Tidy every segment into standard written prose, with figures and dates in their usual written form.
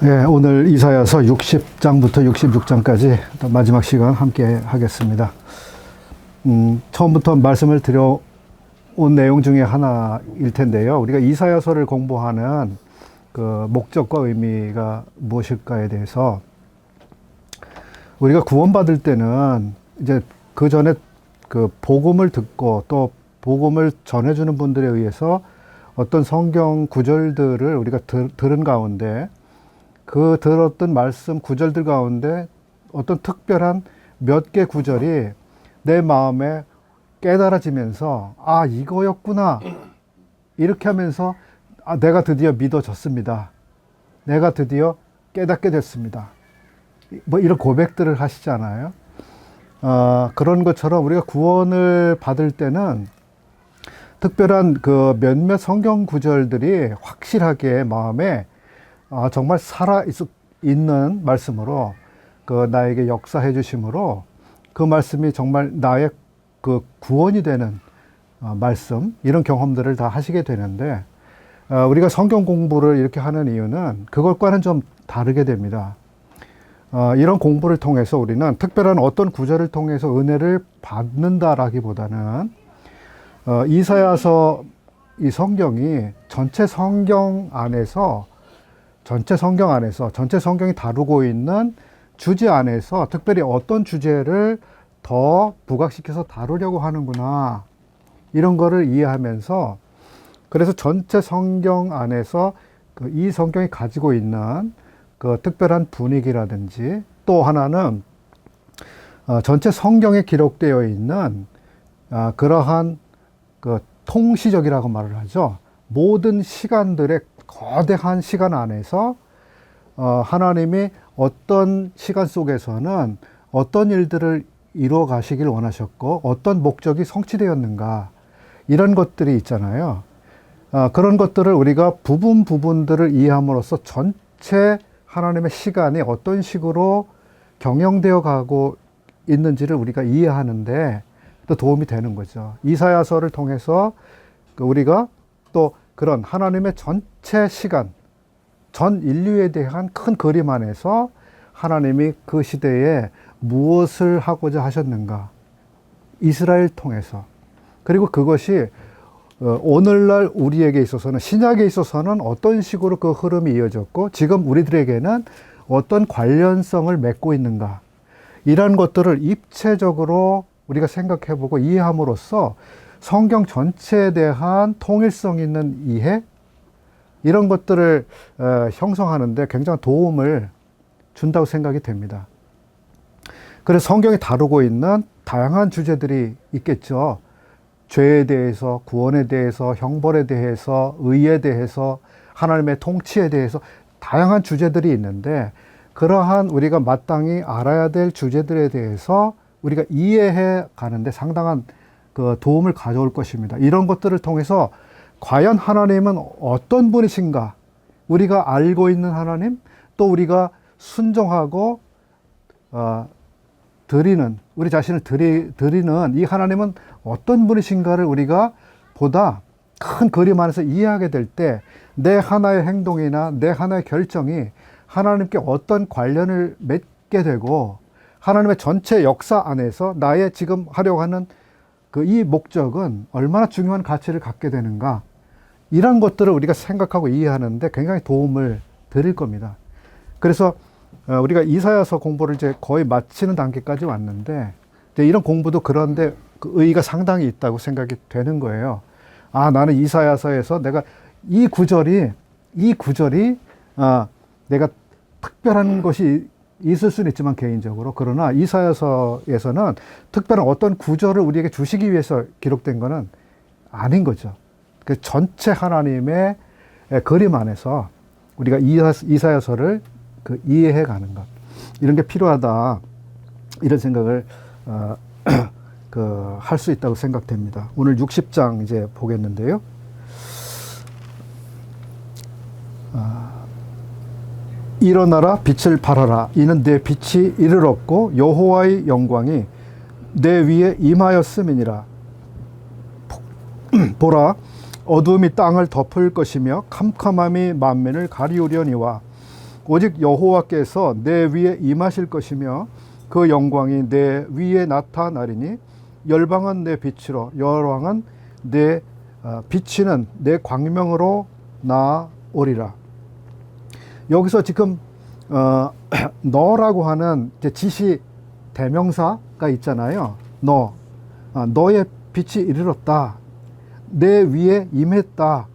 예, 오늘 이사야서 60장부터 66장까지 마지막 시간 함께 하겠습니다. 처음부터 말씀을 드려온 내용 중에 하나일 텐데요. 우리가 이사야서를 공부하는 그 목적과 의미가 무엇일까에 대해서 우리가 구원받을 때는 이제 그 전에 그 복음을 듣고 또 복음을 전해주는 분들에 의해서 어떤 성경 구절들을 우리가 들은 가운데 그 들었던 말씀 구절들 가운데 어떤 특별한 몇 개 구절이 내 마음에 깨달아지면서 아, 이거였구나. 이렇게 하면서 아, 내가 드디어 믿어졌습니다. 내가 드디어 깨닫게 됐습니다. 뭐 이런 고백들을 하시잖아요. 그런 것처럼 우리가 구원을 받을 때는 특별한 그 몇몇 성경 구절들이 확실하게 마음에 정말 살아있는 말씀으로 그 나에게 역사해 주심으로 그 말씀이 정말 나의 그 구원이 되는 말씀, 이런 경험들을 다 하시게 되는데 우리가 성경 공부를 이렇게 하는 이유는 그것과는 좀 다르게 됩니다. 이런 공부를 통해서 우리는 특별한 어떤 구절을 통해서 은혜를 받는다라기보다는 이사야서 이 성경이 전체 성경이 다루고 있는 주제 안에서 특별히 어떤 주제를 더 부각시켜서 다루려고 하는구나, 이런 거를 이해하면서, 그래서 전체 성경 안에서 이 성경이 가지고 있는 그 특별한 분위기라든지, 또 하나는 전체 성경에 기록되어 있는 그러한 그 통시적이라고 말을 하죠. 모든 시간들의 거대한 시간 안에서 하나님이 어떤 시간 속에서는 어떤 일들을 이루어 가시길 원하셨고 어떤 목적이 성취되었는가, 이런 것들이 있잖아요. 그런 것들을 우리가 부분들을 이해함으로써 전체 하나님의 시간이 어떤 식으로 경영되어 가고 있는지를 우리가 이해하는데 또 도움이 되는 거죠. 이사야서를 통해서 우리가 또 그런 하나님의 전체 시간, 전 인류에 대한 큰 그림 안에서 하나님이 그 시대에 무엇을 하고자 하셨는가, 이스라엘 통해서, 그리고 그것이 오늘날 우리에게 있어서는, 신약에 있어서는 어떤 식으로 그 흐름이 이어졌고 지금 우리들에게는 어떤 관련성을 맺고 있는가, 이런 것들을 입체적으로 우리가 생각해보고 이해함으로써 성경 전체에 대한 통일성 있는 이해, 이런 것들을 형성하는데 굉장히 도움을 준다고 생각이 됩니다. 그래서 성경이 다루고 있는 다양한 주제들이 있겠죠. 죄에 대해서, 구원에 대해서, 형벌에 대해서, 의에 대해서, 하나님의 통치에 대해서 다양한 주제들이 있는데, 그러한 우리가 마땅히 알아야 될 주제들에 대해서 우리가 이해해 가는데 상당한 그 도움을 가져올 것입니다. 이런 것들을 통해서 과연 하나님은 어떤 분이신가, 우리가 알고 있는 하나님, 또 우리가 순종하고 드리는, 우리 자신을 드리는 이 하나님은 어떤 분이신가를 우리가 보다 큰 그림 안에서 이해하게 될 때 내 하나의 행동이나 내 하나의 결정이 하나님께 어떤 관련을 맺게 되고 하나님의 전체 역사 안에서 나의 지금 하려고 하는 그 이 목적은 얼마나 중요한 가치를 갖게 되는가, 이런 것들을 우리가 생각하고 이해하는데 굉장히 도움을 드릴 겁니다. 그래서 우리가 이사야서 공부를 이제 거의 마치는 단계까지 왔는데, 이제 이런 공부도 그런데 그 의의가 상당히 있다고 생각이 되는 거예요. 아, 나는 이사야서에서 내가 이 구절이 내가 특별한 것이 있을 수는 있지만 개인적으로, 그러나 이사야서에서는 특별한 어떤 구절을 우리에게 주시기 위해서 기록된 것은 아닌 거죠. 그 전체 하나님의 그림 안에서 우리가 이사야서를 그 이해해 가는 것, 이런 게 필요하다, 이런 생각을 할 수 있다고 생각됩니다. 오늘 60장 이제 보겠는데요. 일어나라, 빛을 발하라. 이는 내 빛이 이르렀고 여호와의 영광이 내 위에 임하였음이니라. 보라, 어두움이 땅을 덮을 것이며 캄캄함이 만민을 가리우려니와 오직 여호와께서 내 위에 임하실 것이며 그 영광이 내 위에 나타나리니 열방은 내 빛으로 열왕은 내 비치는 내 광명으로 나오리라. 여기서 지금 너라고 하는 지시 대명사가 있잖아요. 너의 빛이 이르렀다. 내 위에 임했다.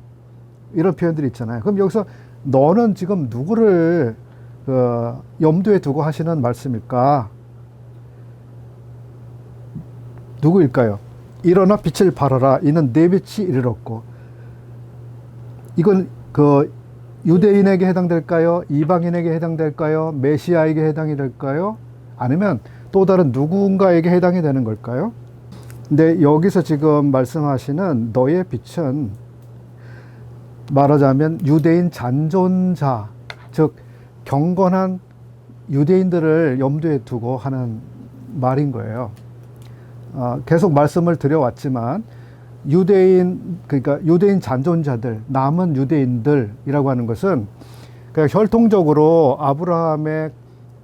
이런 표현들이 있잖아요. 그럼 여기서 너는 지금 누구를 염두에 두고 하시는 말씀일까? 누구일까요? 일어나 빛을 발하라. 이는 내 빛이 이르렀고. 이건 유대인에게 해당될까요? 이방인에게 해당될까요? 메시아에게 해당이 될까요? 아니면 또 다른 누군가에게 해당이 되는 걸까요? 근데 여기서 지금 말씀하시는 너의 빛은 말하자면 유대인 잔존자, 즉 경건한 유대인들을 염두에 두고 하는 말인 거예요. 계속 말씀을 드려왔지만 그러니까 유대인 잔존자들, 남은 유대인들이라고 하는 것은 그냥 혈통적으로 아브라함의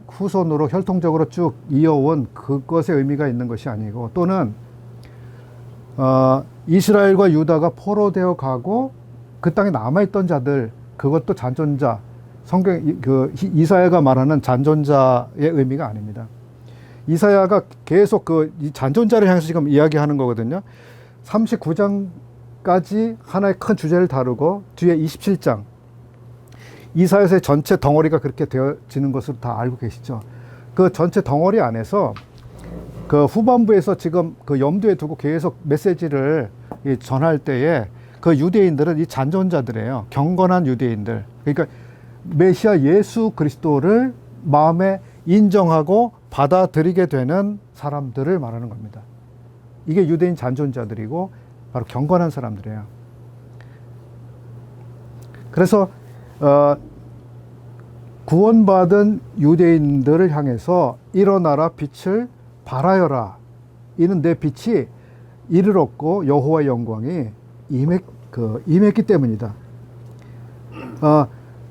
후손으로 혈통적으로 쭉 이어온 그것의 의미가 있는 것이 아니고, 또는 이스라엘과 유다가 포로되어 가고 그 땅에 남아있던 자들, 그것도 잔존자, 이사야가 말하는 잔존자의 의미가 아닙니다. 이사야가 계속 이 잔존자를 향해서 지금 이야기하는 거거든요. 39장까지 하나의 큰 주제를 다루고 뒤에 27장 이사야서의 전체 덩어리가 그렇게 되어지는 것으로 다 알고 계시죠. 그 전체 덩어리 안에서 그 후반부에서 지금 염두에 두고 계속 메시지를 전할 때에 그 유대인들은 이 잔존자들이에요. 경건한 유대인들. 그러니까 메시아 예수 그리스도를 마음에 인정하고 받아들이게 되는 사람들을 말하는 겁니다. 이게 유대인 잔존자들이고 바로 경건한 사람들이에요. 그래서 구원받은 유대인들을 향해서 일어나라 빛을 발하여라. 이는 내 빛이 이르렀고 여호와의 영광이 임했기 때문이다.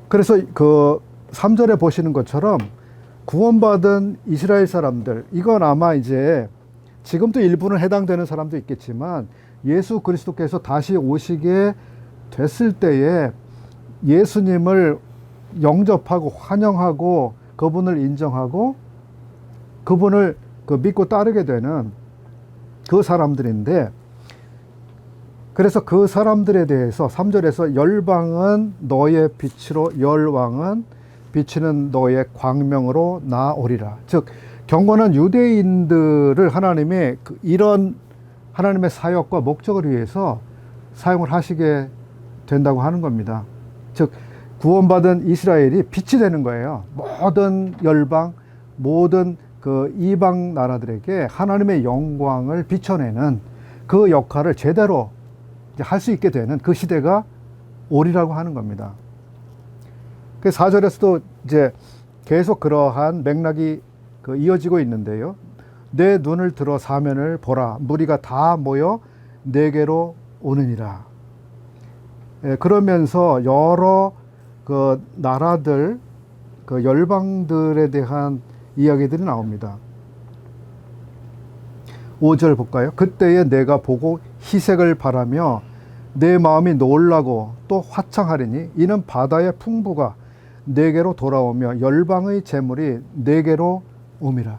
그래서 3절에 보시는 것처럼 구원받은 이스라엘 사람들, 이건 아마 이제 지금도 일부는 해당되는 사람도 있겠지만 예수 그리스도께서 다시 오시게 됐을 때에 예수님을 영접하고 환영하고 그분을 인정하고 그분을 믿고 따르게 되는 그 사람들인데, 그래서 그 사람들에 대해서 3절에서 열방은 너의 빛으로 열왕은 비치는 너의 광명으로 나오리라. 즉 경건한 유대인들을 하나님이 이런 하나님의 사역과 목적을 위해서 사용을 하시게 된다고 하는 겁니다. 즉 구원받은 이스라엘이 빛이 되는 거예요. 모든 열방, 모든 이방 나라들에게 하나님의 영광을 비춰내는 그 역할을 제대로 할 수 있게 되는 그 시대가 오리라고 하는 겁니다. 그 4절에서도 이제 계속 그러한 맥락이 이어지고 있는데요. 내 눈을 들어 사면을 보라. 무리가 다 모여 내게로 오느니라. 그러면서 여러 나라들, 열방들에 대한 이야기들이 나옵니다. 5절 볼까요? 그때에 내가 보고 희색을 바라며 내 마음이 놀라고 또 화창하리니 이는 바다의 풍부가 내게로 돌아오며 열방의 재물이 내게로 옴이라.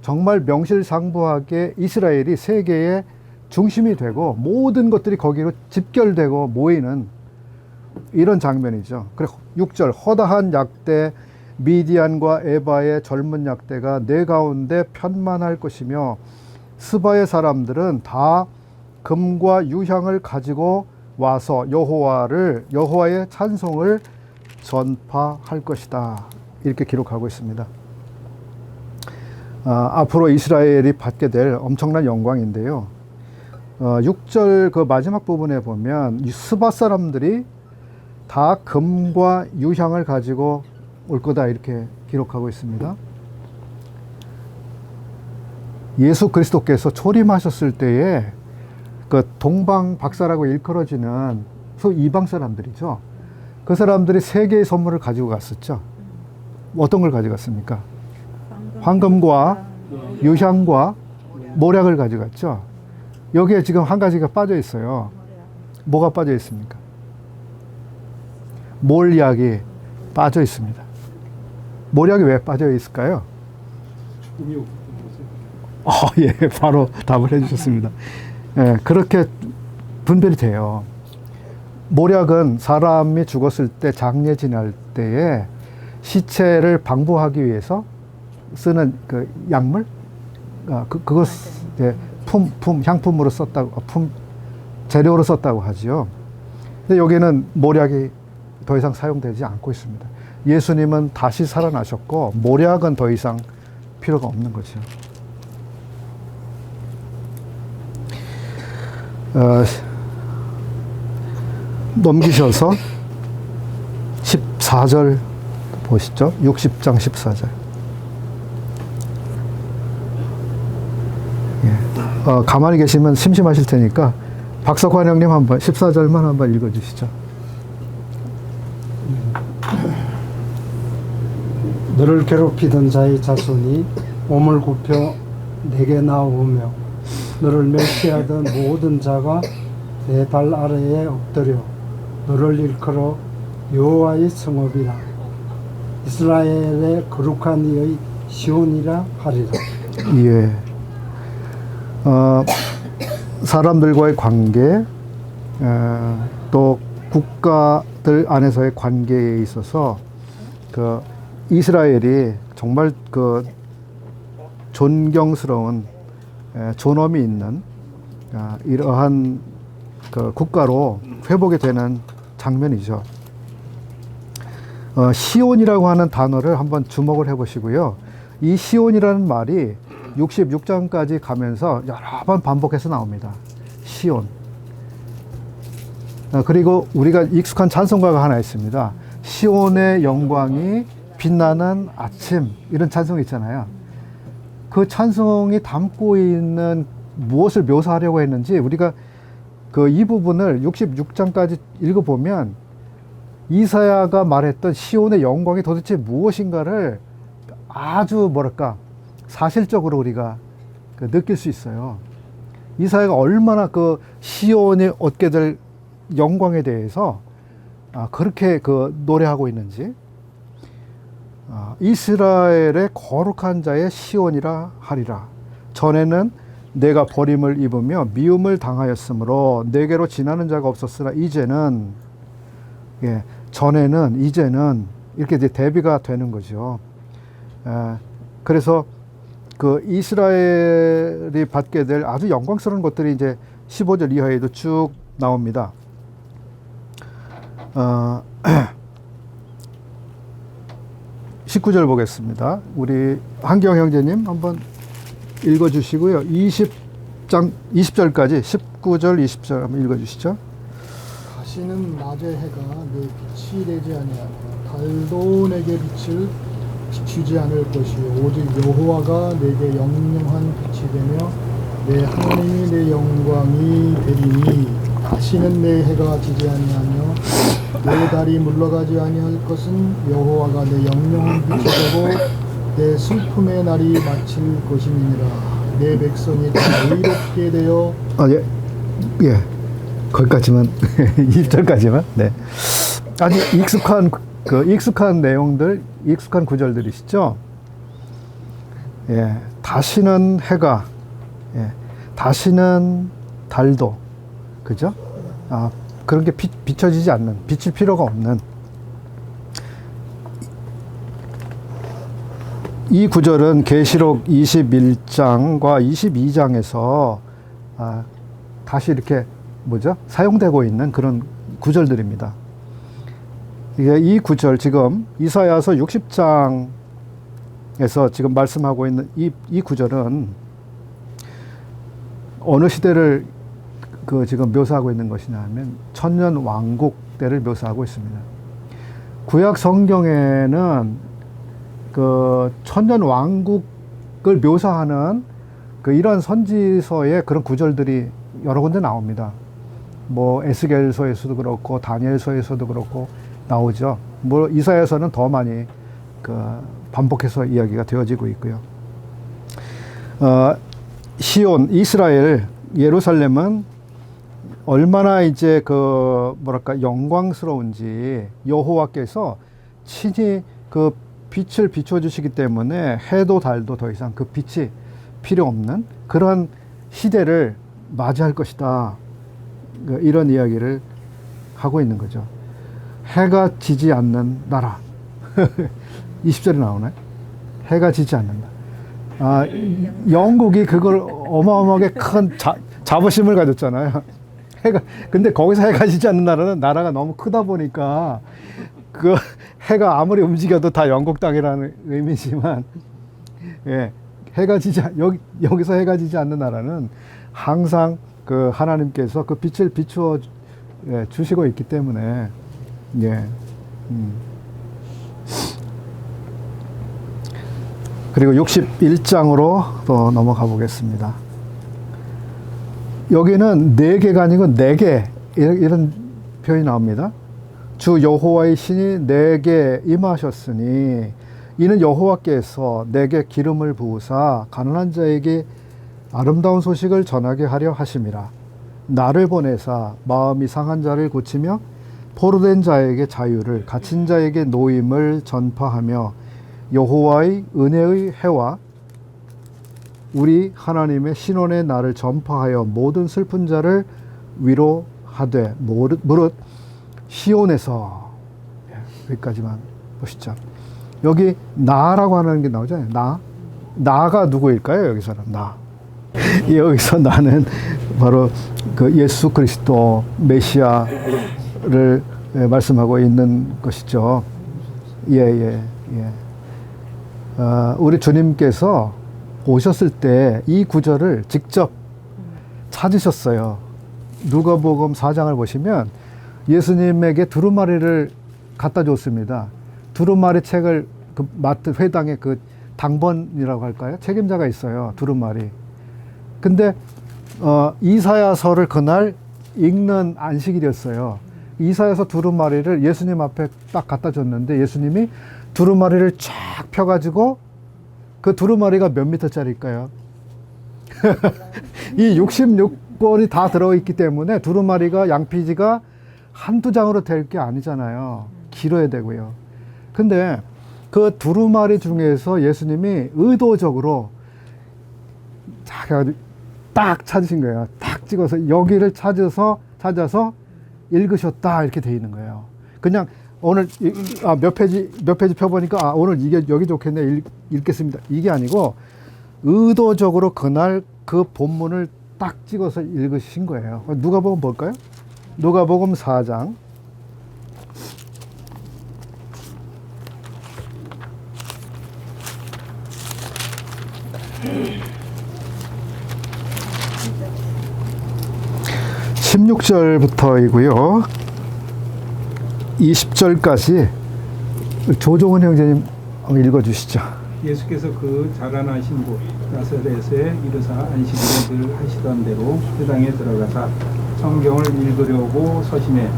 정말 명실상부하게 이스라엘이 세계의 중심이 되고 모든 것들이 거기로 집결되고 모이는 이런 장면이죠. 그리고 6절 허다한 약대 미디안과 에바의 젊은 약대가 내 가운데 편만할 것이며 스바의 사람들은 다 금과 유향을 가지고 와서 여호와의 찬송을 전파할 것이다. 이렇게 기록하고 있습니다. 앞으로 이스라엘이 받게 될 엄청난 영광인데요. 6절 그 마지막 부분에 보면 이 스바 사람들이 다 금과 유향을 가지고 올 거다 이렇게 기록하고 있습니다. 예수 그리스도께서 초림하셨을 때에 그 동방 박사라고 일컬어지는 이방 사람들이죠. 그 사람들이 세 개의 선물을 가지고 갔었죠. 어떤 걸 가져갔습니까? 황금과 유향과 모략을 가져갔죠. 여기에 지금 한 가지가 빠져 있어요. 뭐가 빠져 있습니까? 몰약이 빠져 있습니다. 몰약이 왜 빠져 있을까요? 예, 바로 답을 해주셨습니다. 예, 그렇게 분별이 돼요. 몰약은 사람이 죽었을 때 장례 지낼 때에 시체를 방부하기 위해서 쓰는 그 약물, 그것 향품으로 썼다고, 재료로 썼다고 하지요. 근데 여기는 몰약이 더 이상 사용되지 않고 있습니다. 예수님은 다시 살아나셨고 몰약은 더 이상 필요가 없는 거죠. 넘기셔서 14절 보시죠. 60장 14절. 예. 가만히 계시면 심심하실 테니까 박석환 형님 한번 14절만 한번 읽어주시죠. 너를 괴롭히던 자의 자손이 몸을 굽혀 내게 나오며 너를 멸시하던 모든 자가 내 발 아래에 엎드려 너를 일컬어 여호와의 성읍이라 이스라엘의 거룩한 이의 시온이라 하리라. 예. 사람들과의 관계, 또 국가들 안에서의 관계에 있어서 그 이스라엘이 정말 그 존경스러운 존엄이 있는 이러한 그 국가로 회복이 되는 장면이죠. 시온이라고 하는 단어를 한번 주목을 해보시고요. 이 시온이라는 말이 66장까지 가면서 여러 번 반복해서 나옵니다. 시온. 그리고 우리가 익숙한 찬송가가 하나 있습니다. 시온의 영광이 빛나는 아침, 이런 찬송이 있잖아요. 그 찬송이 담고 있는 무엇을 묘사하려고 했는지 우리가 그 이 부분을 66장까지 읽어보면 이사야가 말했던 시온의 영광이 도대체 무엇인가를 아주 뭐랄까 사실적으로 우리가 느낄 수 있어요. 이사야가 얼마나 그 시온이 얻게 될 영광에 대해서 그렇게 그 노래하고 있는지. 이스라엘의 거룩한 자의 시온이라 하리라. 전에는 내가 버림을 입으며 미움을 당하였으므로 내게로 지나는 자가 없었으나 이제는, 예, 전에는, 이제는 이렇게 이제 대비가 되는 거죠. 그래서 그 이스라엘이 받게 될 아주 영광스러운 것들이 이제 15절 이하에도 쭉 나옵니다. 19절 보겠습니다. 우리 한경 형제님 한번 읽어주시고요. 20절까지 19절, 20절 한번 읽어주시죠. 다시는 낮의 해가 내 빛이 되지 아니하며 달도 내게 빛을 비추지 않을 것이요 오직 여호와가 내게 영영한 빛이 되며 내 하나님이 내 영광이 되리니 다시는 내 해가 지지 아니하며 내 달이 물러가지 아니할 것은 여호와가 내 영영한 빛이 되고 내 슬픔의 날이 마칠 것임이니라. 내 백성이 다 의롭게 되어 예, 거기까지만 20절까지만. 네, 아주 익숙한 내용들, 익숙한 구절들이시죠. 예, 다시는 해가, 예, 다시는 달도, 그죠? 그런 게 비춰지지 않는, 비칠 필요가 없는 이 구절은 계시록 21장과 22장에서 다시 이렇게 사용되고 있는 그런 구절들입니다. 이 구절 지금 이사야서 60장에서 지금 말씀하고 있는 이 구절은 어느 시대를 지금 묘사하고 있는 것이냐 하면 천년 왕국 때를 묘사하고 있습니다. 구약 성경에는 그 천년 왕국을 묘사하는 이런 선지서의 그런 구절들이 여러 군데 나옵니다. 뭐 에스겔서에서도 그렇고 다니엘서에서도 그렇고 나오죠. 뭐 이사야서는 더 많이 반복해서 이야기가 되어지고 있고요. 시온, 이스라엘, 예루살렘은 얼마나 이제 영광스러운지 여호와께서 친히 그 빛을 비춰주시기 때문에 해도 달도 더 이상 그 빛이 필요 없는 그런 시대를 맞이할 것이다. 이런 이야기를 하고 있는 거죠. 해가 지지 않는 나라. 20절에 나오네. 해가 지지 않는다. 영국이 그걸 어마어마하게 큰 자부심을 가졌잖아요. 근데 거기서 해가 지지 않는 나라는 나라가 너무 크다 보니까 그 해가 아무리 움직여도 다 영국 땅이라는 의미지만, 예, 여기서 해가 지지 않는 나라는 항상 그 하나님께서 그 빛을 비추어 주시고 있기 때문에, 예. 그리고 61장으로 또 넘어가 보겠습니다. 여기는 4개가 아니고 4개 이런 표현이 나옵니다. 주 여호와의 신이 내게 임하셨으니 이는 여호와께서 내게 기름을 부으사 가난한 자에게 아름다운 소식을 전하게 하려 하심이라. 나를 보내사 마음이 상한 자를 고치며 포로된 자에게 자유를, 갇힌 자에게 노임을 전파하며 여호와의 은혜의 해와 우리 하나님의 신원의 날을 전파하여 모든 슬픈 자를 위로하되. 무릇 시온에서, 여기까지만 보시죠. 여기 나라고 하는 게 나오잖아요. 나가 누구일까요? 여기서는 나. 여기서 나는 바로 그 예수 그리스도 메시아를 말씀하고 있는 것이죠. 예. 우리 주님께서 오셨을 때 이 구절을 직접 찾으셨어요. 누가복음 4장을 보시면 예수님에게 두루마리를 갖다 줬습니다. 두루마리 책을 맡은 회당의 당번이라고 할까요? 책임자가 있어요. 두루마리. 근데 이사야서를 그날 읽는 안식일이었어요. 이사야서 두루마리를 예수님 앞에 딱 갖다 줬는데 예수님이 두루마리를 쫙 펴가지고 그 두루마리가 몇 미터짜리일까요? 이 66권이 다 들어있기 때문에 두루마리가 양피지가 한두 장으로 될 게 아니잖아요. 길어야 되고요. 근데 그 두루마리 중에서 예수님이 의도적으로 딱 찾으신 거예요. 딱 찍어서 여기를 찾아서 읽으셨다 이렇게 돼 있는 거예요. 그냥 오늘 몇 페이지 펴보니까 오늘 이게 여기 좋겠네 읽겠습니다. 이게 아니고 의도적으로 그날 그 본문을 딱 찍어서 읽으신 거예요. 누가복음 볼까요? 누가복음 4장 16절부터이고요. 20절까지 조종훈 형제님 한번 읽어주시죠. 예수께서 그 자라나신 곳 나사렛에 이르사 안식일에 늘 하시던 대로 회당에 들어가사 성경을 읽으려고 서심해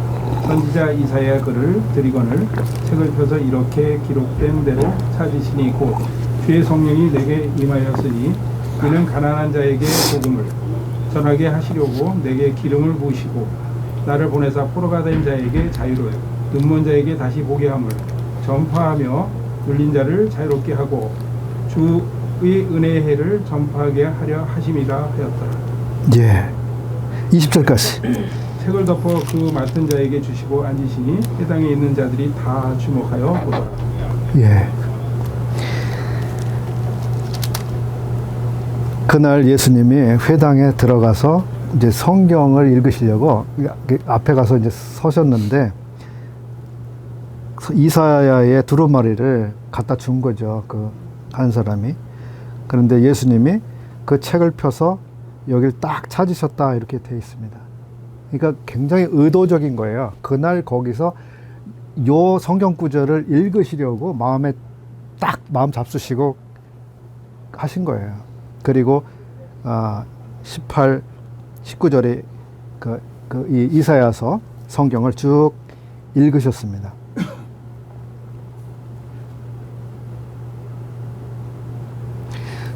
선지자 이사야 글을 드리거늘 책을 펴서 이렇게 기록된 대로 찾으시니 곧 주의 성령이 내게 임하였으니 이는 가난한 자에게 복음을 전하게 하시려고 내게 기름을 부으시고 나를 보내사 포로가 된 자에게 자유를, 눈먼 자에게 다시 보게 함을 전파하며 눌린 자를 자유롭게 하고 주의 은혜의 해를 전파하게 하려 하심이라 하였더라. 예. 20절까지. 책을 덮어 그 맡은 자에게 주시고 앉으시니 회당에 있는 자들이 다 주목하여 보더라. 예. 그날 예수님이 회당에 들어가서 이제 성경을 읽으시려고 앞에 가서 이제 서셨는데 이사야의 두루마리를 갖다 준 거죠. 한 사람이. 그런데 예수님이 그 책을 펴서 여기를 딱 찾으셨다 이렇게 되어 있습니다. 그러니까 굉장히 의도적인 거예요. 그날 거기서 요 성경 구절을 읽으시려고 마음 잡수시고 하신 거예요. 그리고 18, 19절에 이 이사야서 성경을 쭉 읽으셨습니다.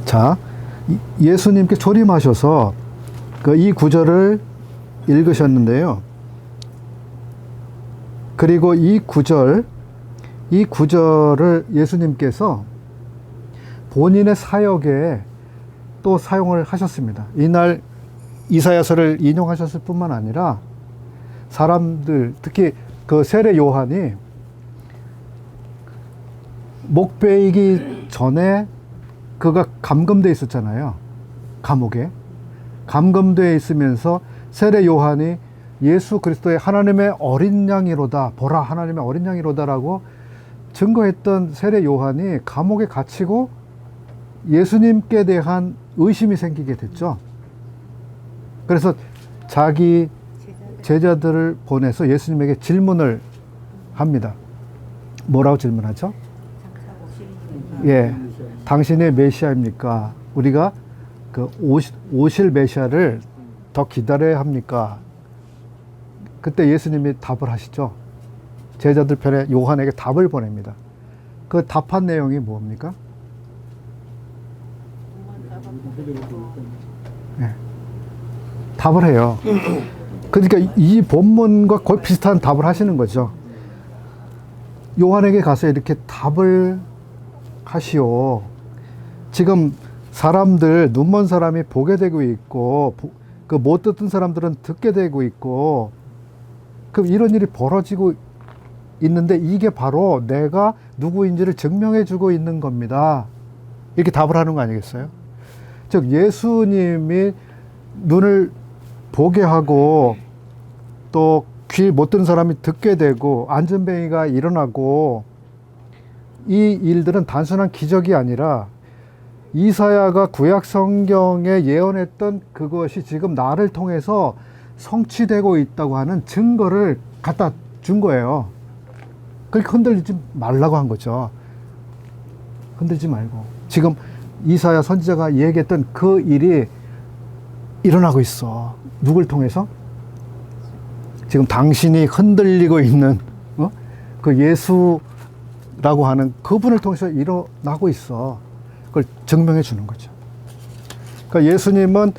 자, 예수님께 초림하셔서 이 구절을 읽으셨는데요. 그리고 이 구절을 예수님께서 본인의 사역에 또 사용을 하셨습니다. 이날 이사야서를 인용하셨을 뿐만 아니라 사람들, 특히 그 세례 요한이 목 베이기 전에 그가 감금되어 있었잖아요. 감옥에. 감금되어 있으면서 세례 요한이 예수 그리스도의 하나님의 어린 양이로다, 보라 하나님의 어린 양이로다라고 증거했던 세례 요한이 감옥에 갇히고 예수님께 대한 의심이 생기게 됐죠. 그래서 자기 제자들을 보내서 예수님에게 질문을 합니다. 뭐라고 질문하죠? 예, 당신의 메시아입니까? 우리가 그 오실 메시아를 더 기다려야 합니까? 그때 예수님이 답을 하시죠. 제자들 편에 요한에게 답을 보냅니다. 그 답한 내용이 뭡니까? 네. 답을 해요. 그러니까 이 본문과 거의 비슷한 답을 하시는 거죠. 요한에게 가서 이렇게 답을 하시오. 지금 사람들, 눈먼 사람이 보게 되고 있고, 그 못 듣는 사람들은 듣게 되고 있고, 그럼 이런 일이 벌어지고 있는데 이게 바로 내가 누구인지를 증명해 주고 있는 겁니다. 이렇게 답을 하는 거 아니겠어요? 즉 예수님이 눈을 보게 하고 또 귀 못 듣는 사람이 듣게 되고 안전뱅이가 일어나고 이 일들은 단순한 기적이 아니라 이사야가 구약 성경에 예언했던 그것이 지금 나를 통해서 성취되고 있다고 하는 증거를 갖다 준 거예요. 그러니까 흔들리지 말라고 한 거죠. 흔들지 말고. 지금 이사야 선지자가 얘기했던 그 일이 일어나고 있어. 누굴 통해서? 지금 당신이 흔들리고 있는 그 예수라고 하는 그분을 통해서 일어나고 있어. 그걸 증명해 주는 거죠. 그러니까 예수님은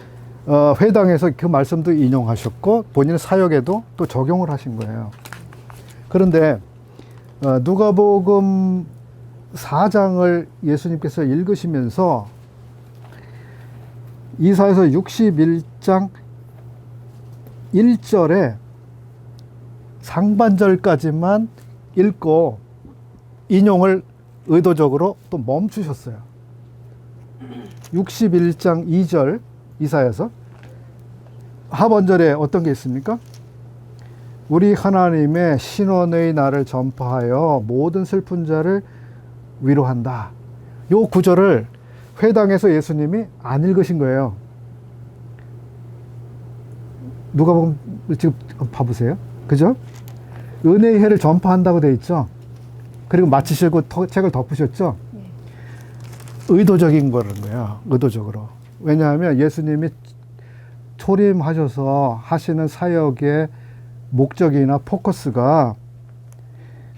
회당에서 그 말씀도 인용하셨고 본인의 사역에도 또 적용을 하신 거예요. 그런데 누가복음 4장을 예수님께서 읽으시면서 이사야서 61장 1절에 상반절까지만 읽고 인용을 의도적으로 또 멈추셨어요. 61장 2절 이사야서 하반절에 어떤 게 있습니까? 우리 하나님의 신원의 날을 전파하여 모든 슬픈 자를 위로한다. 요 구절을 회당에서 예수님이 안 읽으신 거예요. 누가 보면 지금 봐보세요. 그죠? 은혜의 해를 전파한다고 돼 있죠. 그리고 마치시고 책을 덮으셨죠. 의도적인 거라는 거예요. 의도적으로. 왜냐하면 예수님이 초림하셔서 하시는 사역의 목적이나 포커스가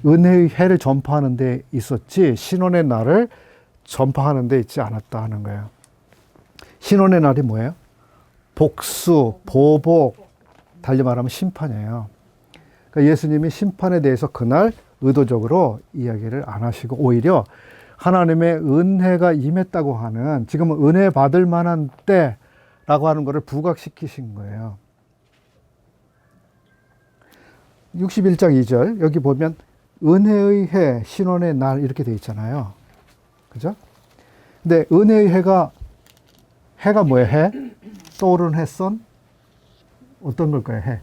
은혜의 해를 전파하는 데 있었지 신원의 날을 전파하는 데 있지 않았다 하는 거예요. 신원의 날이 뭐예요? 복수, 보복, 달리 말하면 심판이에요. 그러니까 예수님이 심판에 대해서 그날 의도적으로 이야기를 안 하시고 오히려 하나님의 은혜가 임했다고 하는 지금은 은혜 받을 만한 때라고 하는 것을 부각시키신 거예요. 61장 2절 여기 보면 은혜의 해, 신원의 날 이렇게 돼 있잖아요. 그죠? 근데 은혜의 해가 뭐예요? 해? 떠오르는 햇선? 어떤 걸까요? 해.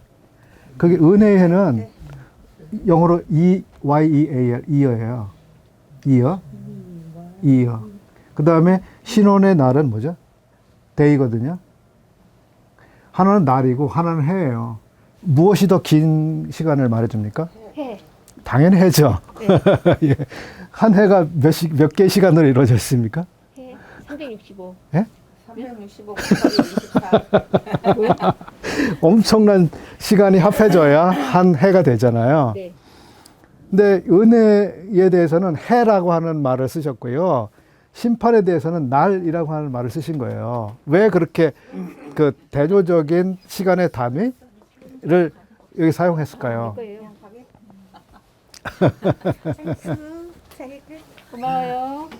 그게 은혜의 해는 영어로 E-Y-E-A-R, 이어예요. 이어. 그 다음에 신원의 날은 뭐죠? 데이거든요. 하나는 날이고 하나는 해예요. 무엇이 더 긴 시간을 말해줍니까? 해. 당연히 해죠. 네. 예. 한 해가 몇 개의 시간으로 이루어져 있습니까? 해. 365. 예? 365 곱하기 24. 엄청난 시간이 합해져야 한 해가 되잖아요. 네. 근데 은혜에 대해서는 해라고 하는 말을 쓰셨고요. 심판에 대해서는 날이라고 하는 말을 쓰신 거예요. 왜 그렇게 그 대조적인 시간의 단위를 여기 사용했을까요? 이거예요. 고마워요.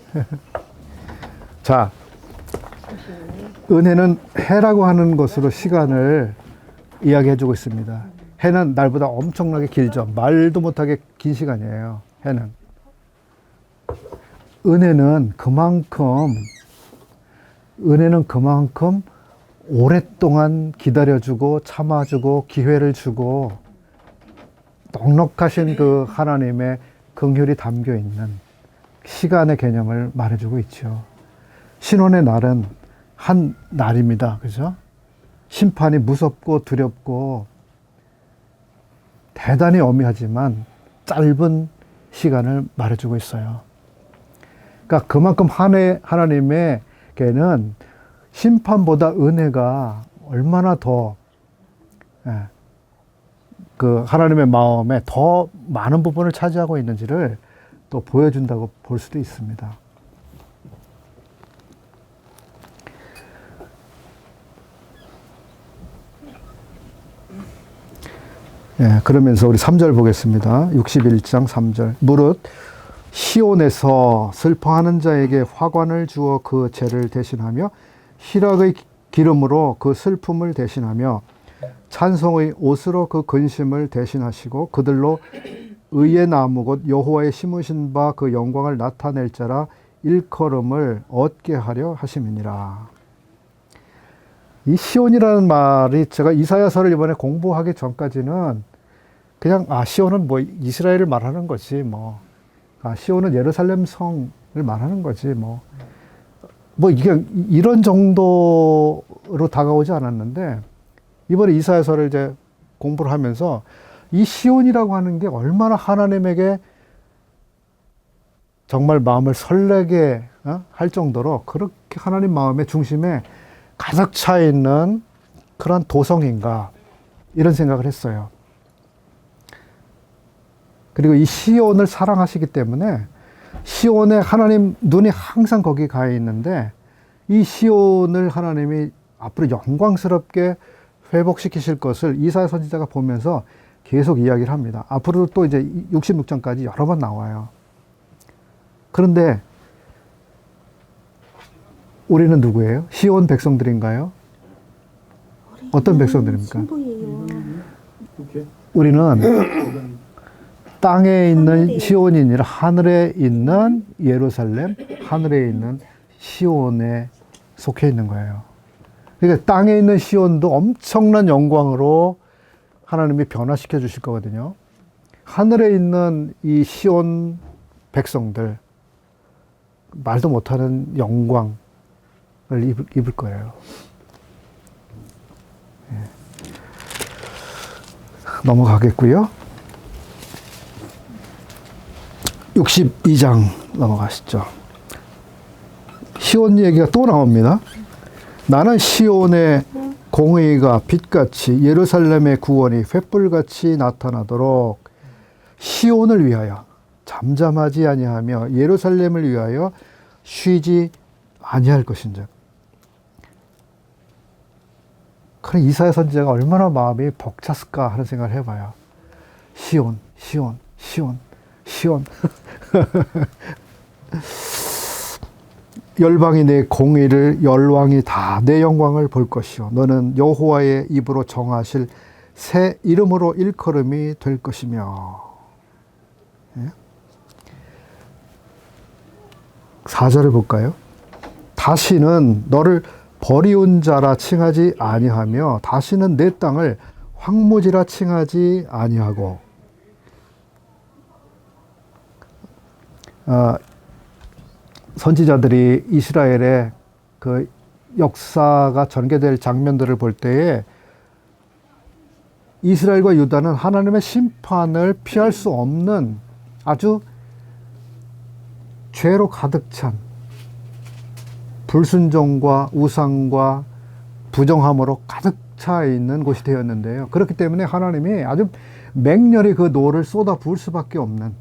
자, 은혜는 해라고 하는 것으로 시간을 이야기해주고 있습니다. 해는 날보다 엄청나게 길죠. 말도 못하게 긴 시간이에요. 해는. 은혜는 그만큼 오랫동안 기다려주고 참아주고 기회를 주고 넉넉하신 그 하나님의 긍휼이 담겨 있는 시간의 개념을 말해주고 있죠. 신혼의 날은 한 날입니다. 그죠? 심판이 무섭고 두렵고 대단히 엄미하지만 짧은 시간을 말해주고 있어요. 그러니까 그만큼 하나님에게는 심판보다 은혜가 얼마나 더 그 하나님의 마음에 더 많은 부분을 차지하고 있는지를 또 보여준다고 볼 수도 있습니다. 예, 그러면서 우리 3절 보겠습니다. 61장 3절. 무릇 시온에서 슬퍼하는 자에게 화관을 주어 그 죄를 대신하며 희락의 기름으로 그 슬픔을 대신하며 찬송의 옷으로 그 근심을 대신하시고 그들로 의의 나무 곧 여호와의 심으신 바 그 영광을 나타낼 자라 일컬음을 얻게 하려 하심이니라. 이 시온이라는 말이 제가 이사야서를 이번에 공부하기 전까지는 그냥 시온은 뭐 이스라엘을 말하는 거지 뭐 시온은 예루살렘 성을 말하는 거지 뭐 이게 이런 정도로 다가오지 않았는데 이번에 이사야서를 이제 공부를 하면서 이 시온이라고 하는 게 얼마나 하나님에게 정말 마음을 설레게 할 정도로 그렇게 하나님 마음의 중심에 가득 차 있는 그런 도성인가 이런 생각을 했어요. 그리고 이 시온을 사랑하시기 때문에 시온에 하나님 눈이 항상 거기 가 있는데 이 시온을 하나님이 앞으로 영광스럽게 회복시키실 것을 이사야 선지자가 보면서 계속 이야기를 합니다. 앞으로 또 이제 66장까지 여러 번 나와요. 그런데 우리는 누구예요? 시온 백성들인가요? 어떤 백성들입니까? 우리는 땅에 있는 시온이 아니라 하늘에 있는 예루살렘, 하늘에 있는 시온에 속해 있는 거예요. 그러니까 땅에 있는 시온도 엄청난 영광으로 하나님이 변화시켜 주실 거거든요. 하늘에 있는 이 시온 백성들, 말도 못하는 영광을 입을 거예요. 넘어가겠고요. 62장 넘어가시죠. 시온 얘기가 또 나옵니다. 나는 시온의 공의가 빛같이 예루살렘의 구원이 횃불같이 나타나도록 시온을 위하여 잠잠하지 아니하며 예루살렘을 위하여 쉬지 아니할 것인즉. 그래 이사야 선지자가 얼마나 마음이 벅찼을까 하는 생각을 해봐요. 시온, 시온, 시온, 시온. 열방이 내 공의를 열왕이 다 내 영광을 볼 것이요 너는 여호와의 입으로 정하실 새 이름으로 일컬음이 될 것이며. 4절을 볼까요? 다시는 너를 버리운 자라 칭하지 아니하며 다시는 내 땅을 황무지라 칭하지 아니하고. 선지자들이 이스라엘의 그 역사가 전개될 장면들을 볼 때에 이스라엘과 유다는 하나님의 심판을 피할 수 없는 아주 죄로 가득 찬 불순종과 우상과 부정함으로 가득 차 있는 곳이 되었는데요. 그렇기 때문에 하나님이 아주 맹렬히 그 노를 쏟아 부을 수밖에 없는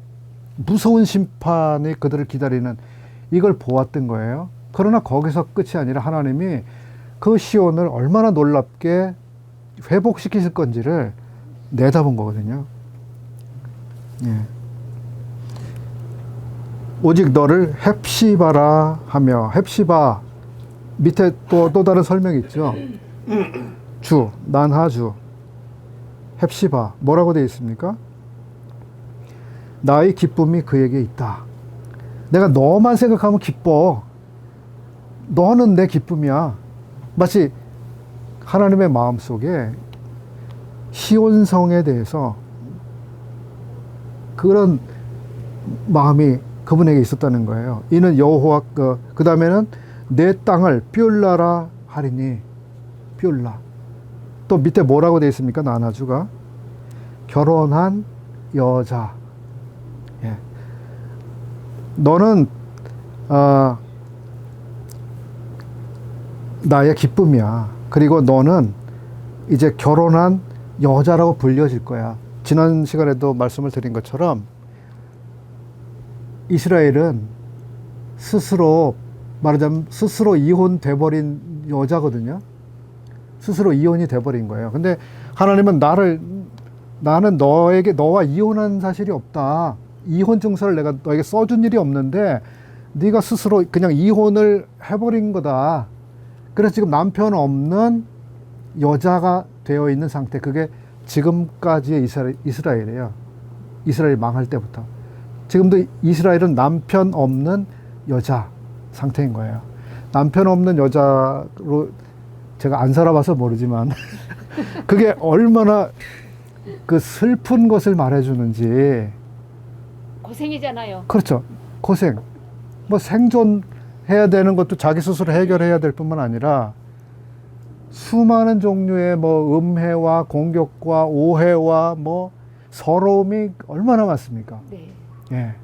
무서운 심판이 그들을 기다리는 이걸 보았던 거예요. 그러나 거기서 끝이 아니라 하나님이 그 시온을 얼마나 놀랍게 회복시키실 건지를 내다본 거거든요. 예. 오직 너를 헵시바라 하며, 헵시바 밑에 또 다른 설명이 있죠. 주, 난하주, 헵시바 뭐라고 되어 있습니까? 나의 기쁨이 그에게 있다. 내가 너만 생각하면 기뻐. 너는 내 기쁨이야. 마치 하나님의 마음속에 시온성에 대해서 그런 마음이 그분에게 있었다는 거예요. 이는 여호와 그 다음에는 내 땅을 뷸라라 하리니, 뷸라. 또 밑에 뭐라고 되어 있습니까? 나나주가 결혼한 여자. 예. 너는 나의 기쁨이야. 그리고 너는 이제 결혼한 여자라고 불려질 거야. 지난 시간에도 말씀을 드린 것처럼 이스라엘은 스스로 말하자면 스스로 이혼돼 버린 여자거든요. 스스로 이혼이 돼 버린 거예요. 근데 하나님은 나는 너와 이혼한 사실이 없다. 이혼 증서를 내가 너에게 써준 일이 없는데 네가 스스로 그냥 이혼을 해버린 거다. 그래서 지금 남편 없는 여자가 되어 있는 상태. 그게 지금까지의 이스라엘이에요. 이스라엘 망할 때부터. 지금도 이스라엘은 남편 없는 여자 상태인 거예요. 남편 없는 여자로 제가 안 살아봐서 모르지만 그게 얼마나 그 슬픈 것을 말해주는지. 고생이잖아요. 그렇죠. 고생. 뭐 생존해야 되는 것도 자기 스스로 해결해야 될 뿐만 아니라 수많은 종류의 뭐 음해와 공격과 오해와 뭐 서러움이 얼마나 많습니까? 네. 예.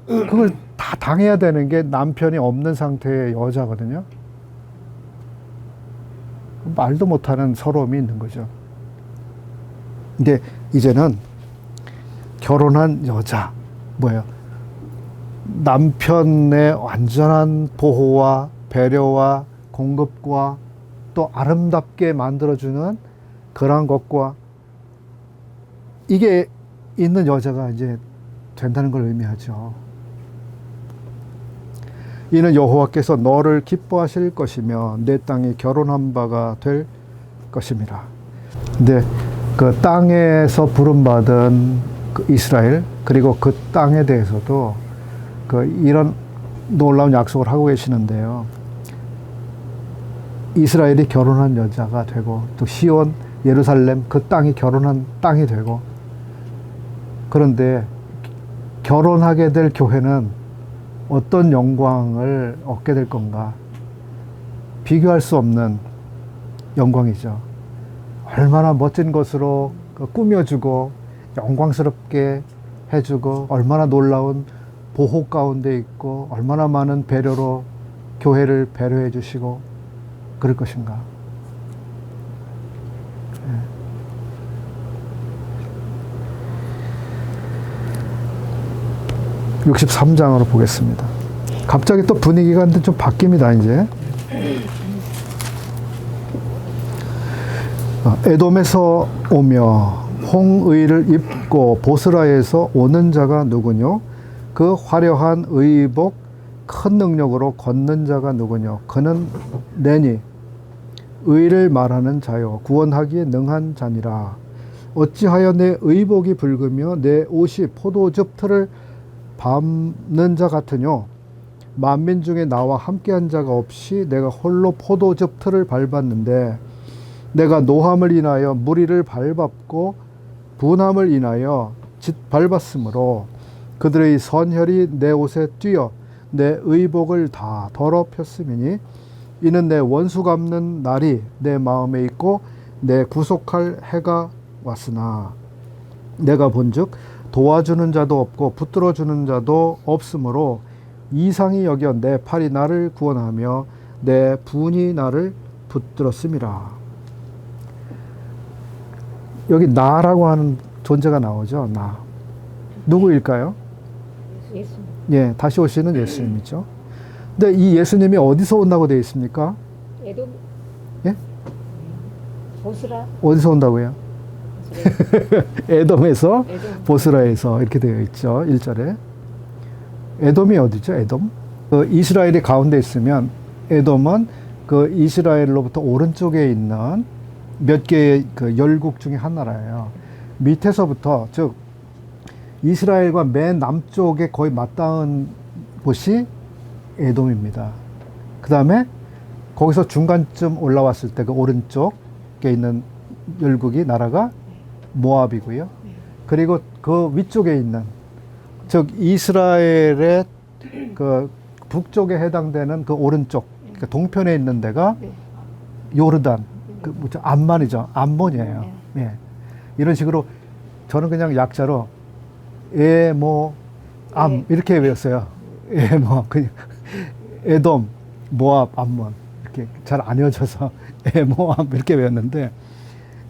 그걸 다 당해야 되는 게 남편이 없는 상태의 여자거든요. 말도 못하는 서러움이 있는 거죠. 근데 이제는 결혼한 여자, 뭐예요? 남편의 완전한 보호와 배려와 공급과 또 아름답게 만들어주는 그런 것과 이게 있는 여자가 이제 된다는 걸 의미하죠. 이는 여호와께서 너를 기뻐하실 것이며 내 땅이 결혼한 바가 될 것임이라. 근데 그 땅에서 부름받은 그 이스라엘, 그리고 그 땅에 대해서도 이런 놀라운 약속을 하고 계시는데요. 이스라엘이 결혼한 여자가 되고 또 시온, 예루살렘 그 땅이 결혼한 땅이 되고, 그런데 결혼하게 될 교회는 어떤 영광을 얻게 될 건가? 비교할 수 없는 영광이죠. 얼마나 멋진 것으로 꾸며주고 영광스럽게 해주고 얼마나 놀라운 보호 가운데 있고 얼마나 많은 배려로 교회를 배려해 주시고 그럴 것인가. 63장으로 보겠습니다. 갑자기 또 분위기가 근데 좀 바뀝니다, 이제. 에돔에서 오며 홍의를 입고 보스라에서 오는 자가 누구뇨? 그 화려한 의복 큰 능력으로 걷는 자가 누구뇨? 그는 내니 의를 말하는 자요 구원하기에 능한 자니라. 어찌하여 내 의복이 붉으며 내 옷이 포도즙 틀을 밟는 자 같으뇨? 만민 중에 나와 함께한 자가 없이 내가 홀로 포도즙 틀을 밟았는데 내가 노함을 인하여 무리를 밟았고 분함을 인하여 밟았으므로 그들의 선혈이 내 옷에 뛰어 내 의복을 다 더럽혔음이니 이는 내 원수 갚는 날이 내 마음에 있고 내 구속할 해가 왔으나 내가 본즉 도와주는 자도 없고 붙들어주는 자도 없으므로 이상히 여겨 내 팔이 나를 구원하며 내 분이 나를 붙들었음이라. 여기 나라고 하는 존재가 나오죠. 나. 누구일까요? 예수님. 예, 다시 오시는 예수님이죠. 근데 이 예수님이 어디서 온다고 되어 있습니까? 에돔. 예? 보스라. 어디서 온다고요? 에돔에서, 에돔. 보스라에서 이렇게 되어 있죠. 1절에. 에돔이 어디죠? 에돔? 그 이스라엘이 가운데 있으면 에돔은 그 이스라엘로부터 오른쪽에 있는 몇 개의 그 열국 중에 한 나라예요. 밑에서부터, 즉 이스라엘과 맨 남쪽에 거의 맞닿은 곳이 에돔입니다. 그 다음에 거기서 중간쯤 올라왔을 때 그 오른쪽에 있는 열국이 나라가 모압이고요. 그리고 그 위쪽에 있는, 즉 이스라엘의 그 북쪽에 해당되는 그 오른쪽, 그 동편에 있는 데가 네. 요르단, 그 뭐죠? 암만이죠. 암몬이에요. 예. 이런 식으로 저는 그냥 약자로 암 네. 이렇게 외웠어요. 그냥 에돔, 모압, 암몬 이렇게 잘 안 외워져서 암 이렇게 외웠는데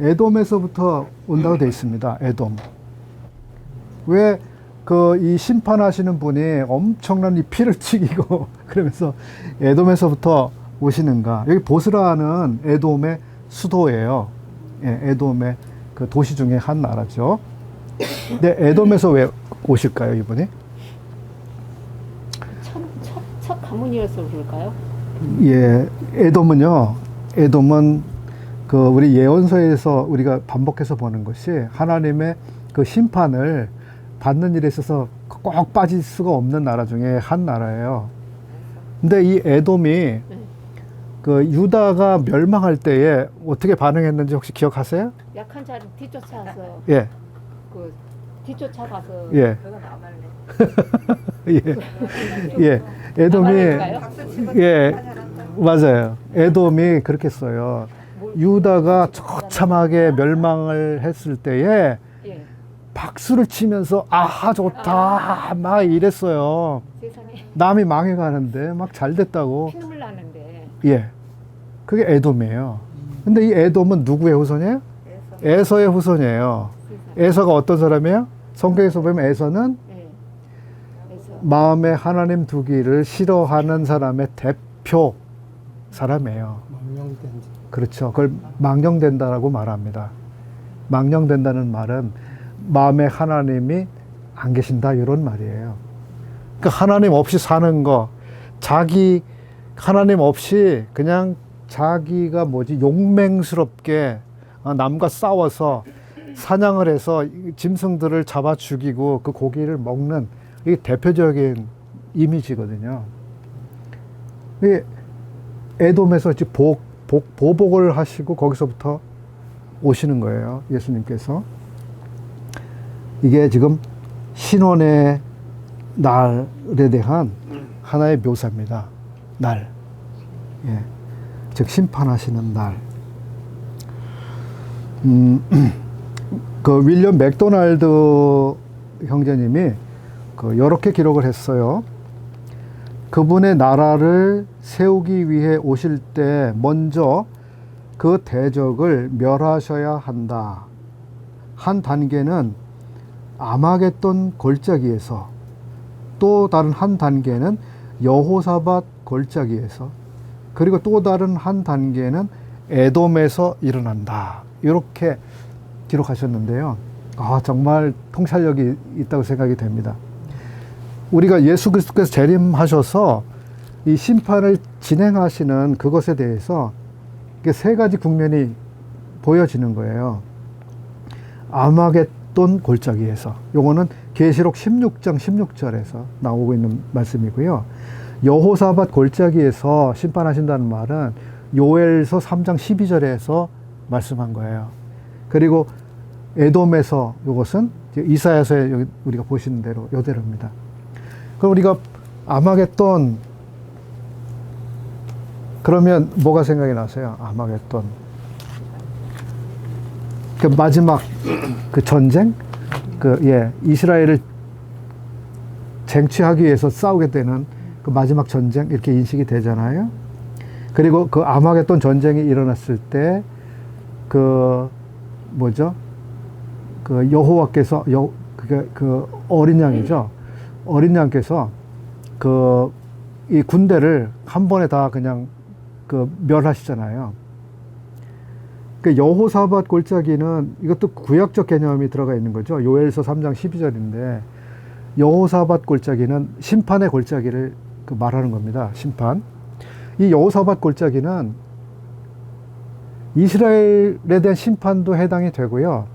에돔에서부터 온다고 되어 있습니다. 에돔. 왜 그 이 심판하시는 분이 엄청난 이 피를 튀기고 그러면서 에돔에서부터 오시는가? 여기 보스라는 에돔의 수도예요. 예, 에돔의 그 도시 중에 한 나라죠. 근데 에돔에서 왜 오실까요, 이분이? 첫 가문이어서 그럴까요? 예, 에돔은 그 우리 예언서에서 우리가 반복해서 보는 것이 하나님의 그 심판을 받는 일에 있어서 꼭 빠질 수가 없는 나라 중에 한 나라예요. 근데 이 에돔이 그 유다가 멸망할 때에 어떻게 반응했는지 혹시 기억하세요? 약한 자를 뒤쫓아서 예, 그 뒤쫓아가서 예, 예, 예. 에돔이, 나발일까요? 예, 맞아요. 에돔이 그렇게 써요. 유다가 처참하게 멸망을 했을 때에 예. 박수를 치면서 아하 좋다 막 이랬어요. 세상에 남이 망해가는데 막 잘 됐다고. 피눈물 나는데. 예, 그게 에돔이에요. 근데 이 에돔은 누구의 후손이에요? 에서의 후손이에요. 세상에. 에서가 어떤 사람이에요? 성경에서 보면 에서는 예. 그래서 마음에 하나님 두기를 싫어하는 사람의 대표 사람이에요. 망령된 자. 그렇죠. 그걸 망령된다라고 말합니다. 망령된다는 말은 마음에 하나님이 안 계신다 이런 말이에요. 그러니까 하나님 없이 사는 거, 하나님 없이 그냥 자기가 용맹스럽게 남과 싸워서 사냥을 해서 짐승들을 잡아 죽이고 그 고기를 먹는 이게 대표적인 이미지거든요. 이 에돔에서 이제 보복을 하시고 거기서부터 오시는 거예요. 예수님께서. 이게 지금 신원의 날에 대한 하나의 묘사입니다. 날. 예. 즉, 심판하시는 날. 그 윌리엄 맥도날드 형제님이 이렇게 기록을 했어요. 그분의 나라를 세우기 위해 오실 때 먼저 그 대적을 멸하셔야 한다. 한 단계는 아마겟돈 골짜기에서, 또 다른 한 단계는 여호사밧 골짜기에서, 그리고 또 다른 한 단계는 에돔에서 일어난다. 이렇게 기록하셨는데요. 정말 통찰력이 있다고 생각이 됩니다. 우리가 예수 그리스도께서 재림하셔서 이 심판을 진행하시는 그것에 대해서 세 가지 국면이 보여지는 거예요. 아마겟돈 골짜기에서, 요거는 계시록 16장 16절에서 나오고 있는 말씀이고요. 여호사밧 골짜기에서 심판하신다는 말은 요엘서 3장 12절에서 말씀한 거예요. 그리고 에돔에서, 요것은 이사야서에 우리가 보시는 대로 요대로입니다. 그럼 우리가 아마겟돈 그러면 뭐가 생각이 나세요? 아마겟돈. 그 마지막 그 전쟁, 이스라엘을 쟁취하기 위해서 싸우게 되는 그 마지막 전쟁 이렇게 인식이 되잖아요. 그리고 그 아마겟돈 전쟁이 일어났을 때 그 여호와께서 그 어린 양이죠. 어린 양께서 이 군대를 한 번에 다 그냥 멸하시잖아요. 그 여호사밧 골짜기는 이것도 구약적 개념이 들어가 있는 거죠. 요엘서 3장 12절인데 여호사밧 골짜기는 심판의 골짜기를 말하는 겁니다. 심판. 이 여호사밧 골짜기는 이스라엘에 대한 심판도 해당이 되고요.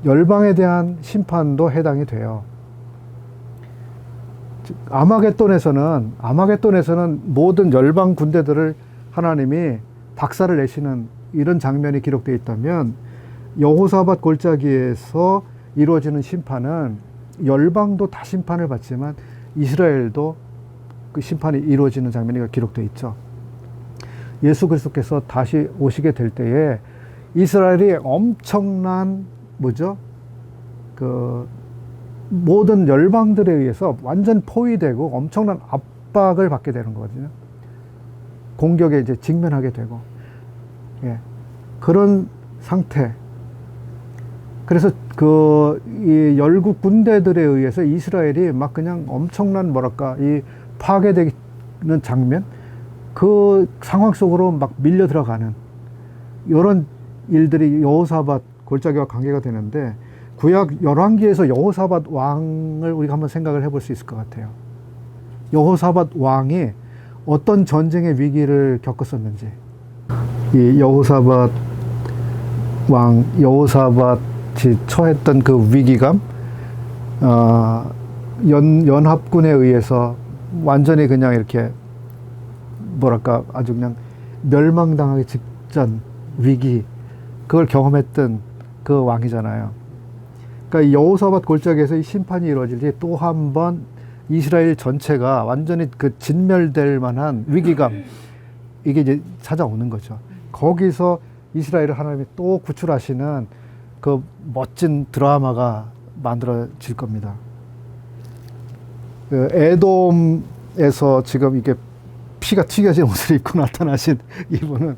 열방에 대한 심판도 해당이 돼요. 아마겟돈에서는 모든 열방 군대들을 하나님이 박살을 내시는 이런 장면이 기록되어 있다면 여호사밧 골짜기에서 이루어지는 심판은 열방도 다 심판을 받지만 이스라엘도 그 심판이 이루어지는 장면이 기록되어 있죠. 예수 그리스도께서 다시 오시게 될 때에 이스라엘이 엄청난 모든 열방들에 의해서 완전 포위되고 엄청난 압박을 받게 되는 거거든요. 공격에 이제 직면하게 되고, 예, 그런 상태. 그래서 이 열국 군대들에 의해서 이스라엘이 막 그냥 엄청난 이 파괴되는 장면, 그 상황 속으로 막 밀려 들어가는 이런 일들이 여호사밧 골짜기와 관계가 되는데, 구약 열왕기에서 여호사밧 왕을 우리가 한번 생각을 해볼 수 있을 것 같아요. 여호사밧 왕이 어떤 전쟁의 위기를 겪었었는지, 이 여호사밧 왕, 여호사밧이 처했던 그 위기감, 연합군에 의해서 완전히 그냥 이렇게 아주 그냥 멸망당하기 직전 위기, 그걸 경험했던 그 왕이잖아요. 그러니까 여호사밧 골짜기에서 이 심판이 이루어질 때 또 한 번 이스라엘 전체가 완전히 진멸될 만한 위기감, 이게 이제 찾아오는 거죠. 거기서 이스라엘을 하나님이 또 구출하시는 그 멋진 드라마가 만들어질 겁니다. 에돔에서 지금 이게 피가 튀겨진 옷을 입고 나타나신 이분은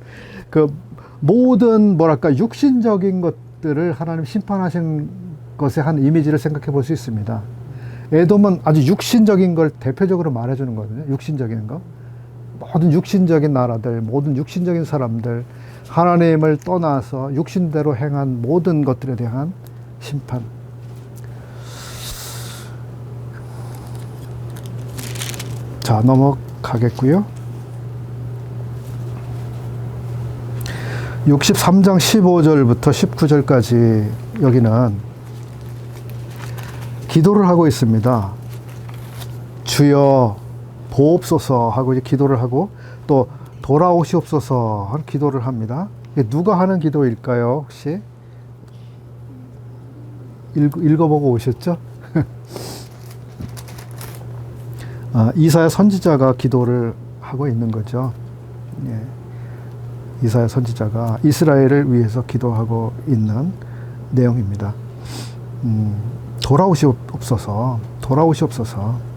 모든 육신적인 것들을 하나님 심판하신 것의 한 이미지를 생각해 볼 수 있습니다. 에돔은 아주 육신적인 걸 대표적으로 말해주는 거거든요. 육신적인 거. 모든 육신적인 나라들, 모든 육신적인 사람들, 하나님을 떠나서 육신대로 행한 모든 것들에 대한 심판. 자, 넘어가겠고요. 63장 15절부터 19절까지 여기는 기도를 하고 있습니다. 주여 보옵소서 하고 이제 기도를 하고, 또 돌아오시옵소서 하는 기도를 합니다. 이게 누가 하는 기도일까요? 혹시 읽어보고 오셨죠? 이사야 선지자가 기도를 하고 있는 거죠. 예. 이사야 선지자가 이스라엘을 위해서 기도하고 있는 내용입니다. 돌아오시옵소서, 돌아오시옵소서.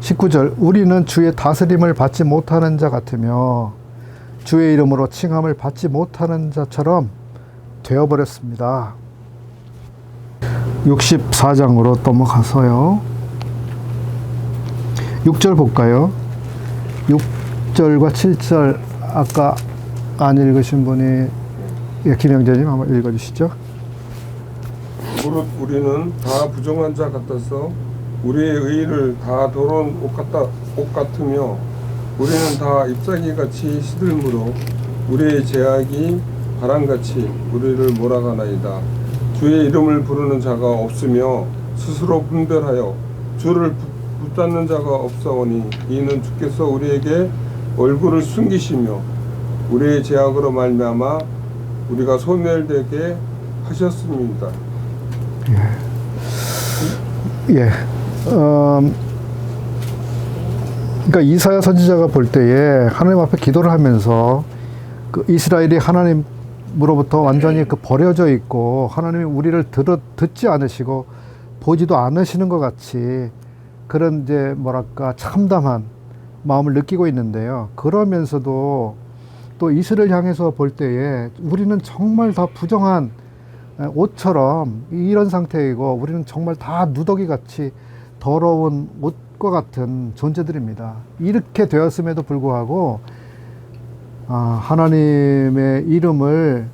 19절, 우리는 주의 다스림을 받지 못하는 자 같으며 주의 이름으로 칭함을 받지 못하는 자처럼 되어버렸습니다. 64장으로 넘어가서요. 6절 볼까요? 6절과 7절 아까 안 읽으신 분이, 예, 김영재님 한번 읽어주시죠. 무릇 우리는 다 부정한 자 같아서 우리의 의를 다 더러운 옷 같으며 우리는 다 잎사귀같이 시들므로 우리의 죄악이 바람같이 우리를 몰아가나이다. 주의 이름을 부르는 자가 없으며 스스로 분별하여 주를 붙잡는 자가 없사오니 이는 주께서 우리에게 얼굴을 숨기시며 우리의 죄악으로 말미암아 우리가 소멸되게 하셨습니다. 예. 그러니까 이사야 선지자가 볼 때에 하나님 앞에 기도를 하면서 이스라엘이 하나님으로부터 완전히 버려져 있고 하나님이 우리를 듣지 않으시고 보지도 않으시는 것 같이 그런 이제 참담한 마음을 느끼고 있는데요. 그러면서도 또 이스라엘 향해서 볼 때에 우리는 정말 다 부정한 옷처럼 이런 상태이고 우리는 정말 다 누더기 같이 더러운 옷 족과 같은 존재들입니다. 이렇게 되었음에도 불구하고 하나님의 이름을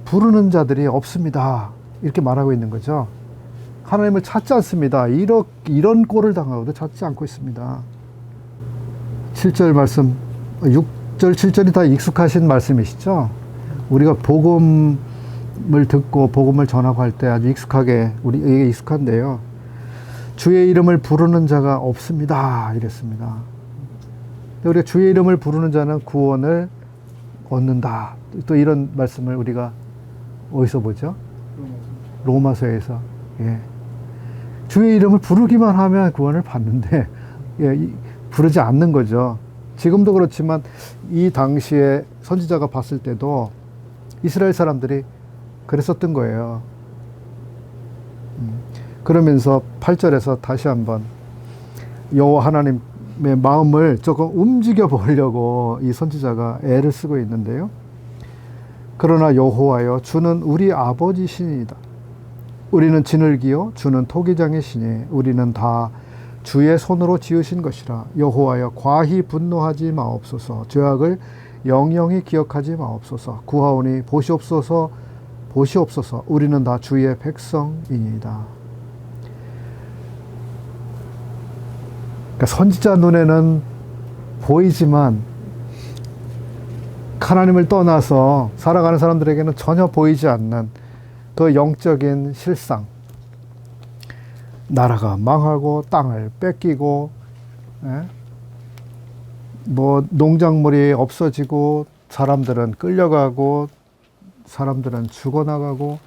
부르는 자들이 없습니다. 이렇게 말하고 있는 거죠. 하나님을 찾지 않습니다. 이런 꼴을 당하고도 찾지 않고 있습니다. 7절 말씀, 6절, 7절이 다 익숙하신 말씀이시죠? 우리가 복음을 듣고 복음을 전하고 할 때 아주 익숙하게, 우리에게 익숙한데요. 주의 이름을 부르는 자가 없습니다. 이랬습니다. 우리가 주의 이름을 부르는 자는 구원을 얻는다. 또 이런 말씀을 우리가 어디서 보죠? 로마서에서. 예. 주의 이름을 부르기만 하면 구원을 받는데, 예, 부르지 않는 거죠. 지금도 그렇지만 이 당시에 선지자가 봤을 때도 이스라엘 사람들이 그랬었던 거예요. 그러면서 8절에서 다시 한번 여호와 하나님의 마음을 조금 움직여 보려고 이 선지자가 애를 쓰고 있는데요. 그러나 여호와여, 주는 우리 아버지 신이다. 우리는 진흙이요 주는 토기장의 신이, 우리는 다 주의 손으로 지으신 것이라. 여호와여, 과히 분노하지 마옵소서. 죄악을 영영히 기억하지 마옵소서. 구하오니 보시옵소서, 보시옵소서. 우리는 다 주의 백성이니이다. 그러니까 선지자 눈에는 보이지만 하나님을 떠나서 살아가는 사람들에게는 전혀 보이지 않는 그 영적인 실상, 나라가 망하고 땅을 뺏기고, 뭐 농작물이 없어지고, 사람들은 끌려가고, 사람들은 죽어나가고,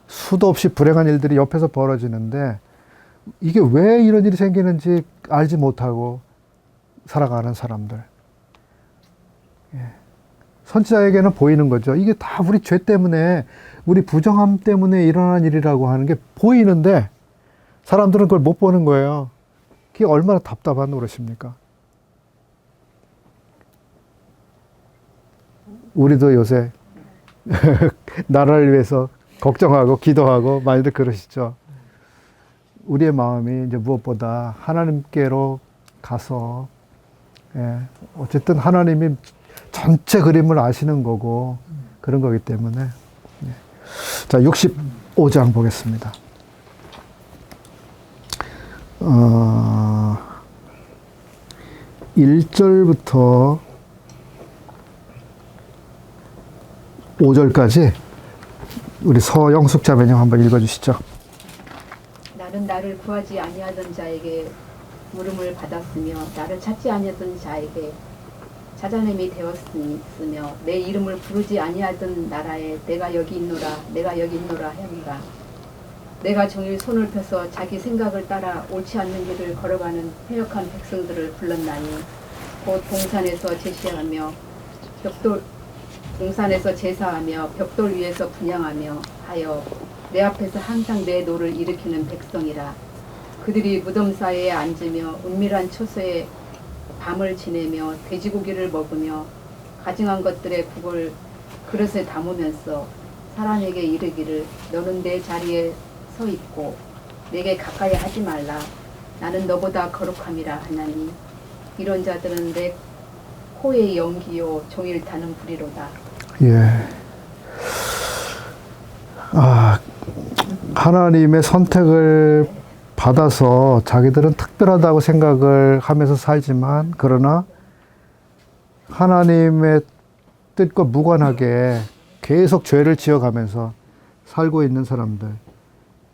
수도 없이 불행한 일들이 옆에서 벌어지는데 이게 왜 이런 일이 생기는지 알지 못하고 살아가는 사람들. 예. 선지자에게는 보이는 거죠. 이게 다 우리 죄 때문에, 우리 부정함 때문에 일어난 일이라고 하는 게 보이는데 사람들은 그걸 못 보는 거예요. 그게 얼마나 답답한 노릇입니까? 우리도 요새 나라를 위해서 걱정하고 기도하고 많이들 그러시죠. 우리의 마음이 이제 무엇보다 하나님께로 가서, 예, 어쨌든 하나님이 전체 그림을 아시는 거고 그런 거기 때문에. 예. 자, 65장 보겠습니다. 1절부터 5절까지 우리 서영숙 자매님 한번 읽어주시죠. 나는 나를 구하지 아니하던 자에게 물음을 받았으며 나를 찾지 아니하던 자에게 찾아냄이 되었으며 내 이름을 부르지 아니하던 나라에 내가 여기 있노라 내가 여기 있노라 하노라. 내가 종일 손을 펴서 자기 생각을 따라 옳지 않는 길을 걸어가는 패역한 백성들을 불렀나니 곧 동산에서 제시하며 동산에서 제사하며 벽돌 위에서 분향하며 하여 내 앞에서 항상 내 노를 일으키는 백성이라. 그들이 무덤 사이에 앉으며 은밀한 초소에 밤을 지내며 돼지고기를 먹으며 가증한 것들의 국을 그릇에 담으면서 사람에게 이르기를 너는 내 자리에 서 있고 내게 가까이 하지 말라. 나는 너보다 거룩함이라 하나니 이런 자들은 내 코의 연기요 종일 타는 불이로다. 예. 하나님의 선택을 받아서 자기들은 특별하다고 생각을 하면서 살지만, 그러나 하나님의 뜻과 무관하게 계속 죄를 지어가면서 살고 있는 사람들.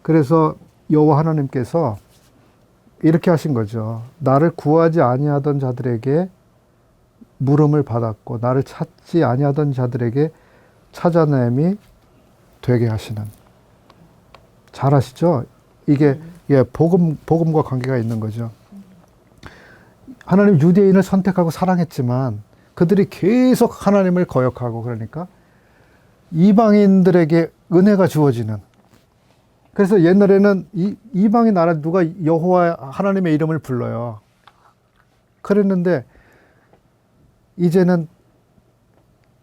그래서 여호와 하나님께서 이렇게 하신 거죠. 나를 구하지 아니하던 자들에게 물음을 받았고 나를 찾지 아니하던 자들에게 찾아냄이 되게 하시는. 잘 아시죠? 이게 복음과 관계가 있는 거죠. 하나님 유대인을 선택하고 사랑했지만 그들이 계속 하나님을 거역하고, 그러니까 이방인들에게 은혜가 주어지는. 그래서 옛날에는 이방인 나라 누가 여호와 하나님의 이름을 불러요. 그랬는데 이제는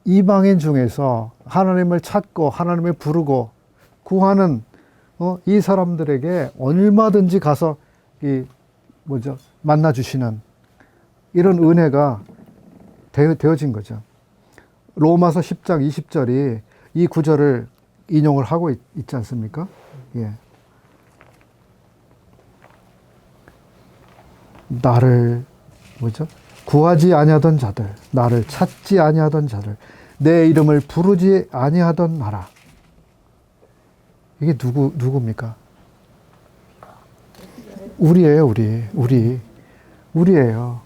이방인 중에서 하나님을 찾고 하나님을 부르고 구하는 이 사람들에게 얼마든지 가서 만나 주시는 이런 은혜가 되어진 거죠. 로마서 10장 20절이 이 구절을 인용을 하고 있지 않습니까? 예. 나를 뭐죠? 구하지 아니하던 자들, 나를 찾지 아니하던 자들, 내 이름을 부르지 아니하던 나라. 이게 누굽니까? 우리예요, 우리예요.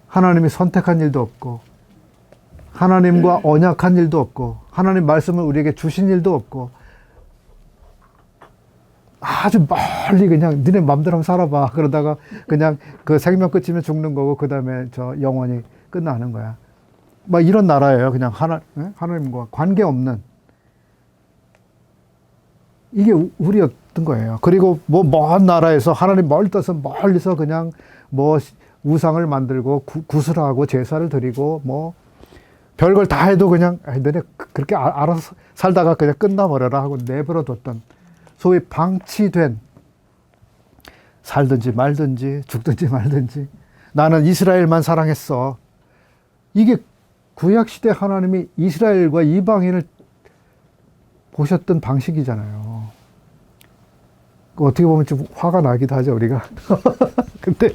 하나님이 선택한 일도 없고, 하나님과 언약한 일도 없고, 하나님 말씀을 우리에게 주신 일도 없고, 아주 멀리 그냥 니네 맘대로 한번 살아봐. 그러다가 그냥 그 생명 끝이면 죽는 거고, 그 다음에 저 영원히 끝나는 거야. 막 이런 나라예요. 그냥 하나님과 관계없는. 이게 우리였던 거예요. 그리고 뭐 먼 나라에서 하나님 멀리서 그냥 뭐 우상을 만들고 구슬하고 제사를 드리고 뭐 별걸 다 해도 그냥 너네 그렇게 알아서 살다가 그냥 끝나버려라 하고 내버려 뒀던 소위 방치된, 살든지 말든지 죽든지 말든지 나는 이스라엘만 사랑했어. 이게 구약시대 하나님이 이스라엘과 이방인을 보셨던 방식이잖아요. 어떻게 보면 좀 화가 나기도 하죠, 우리가. 근데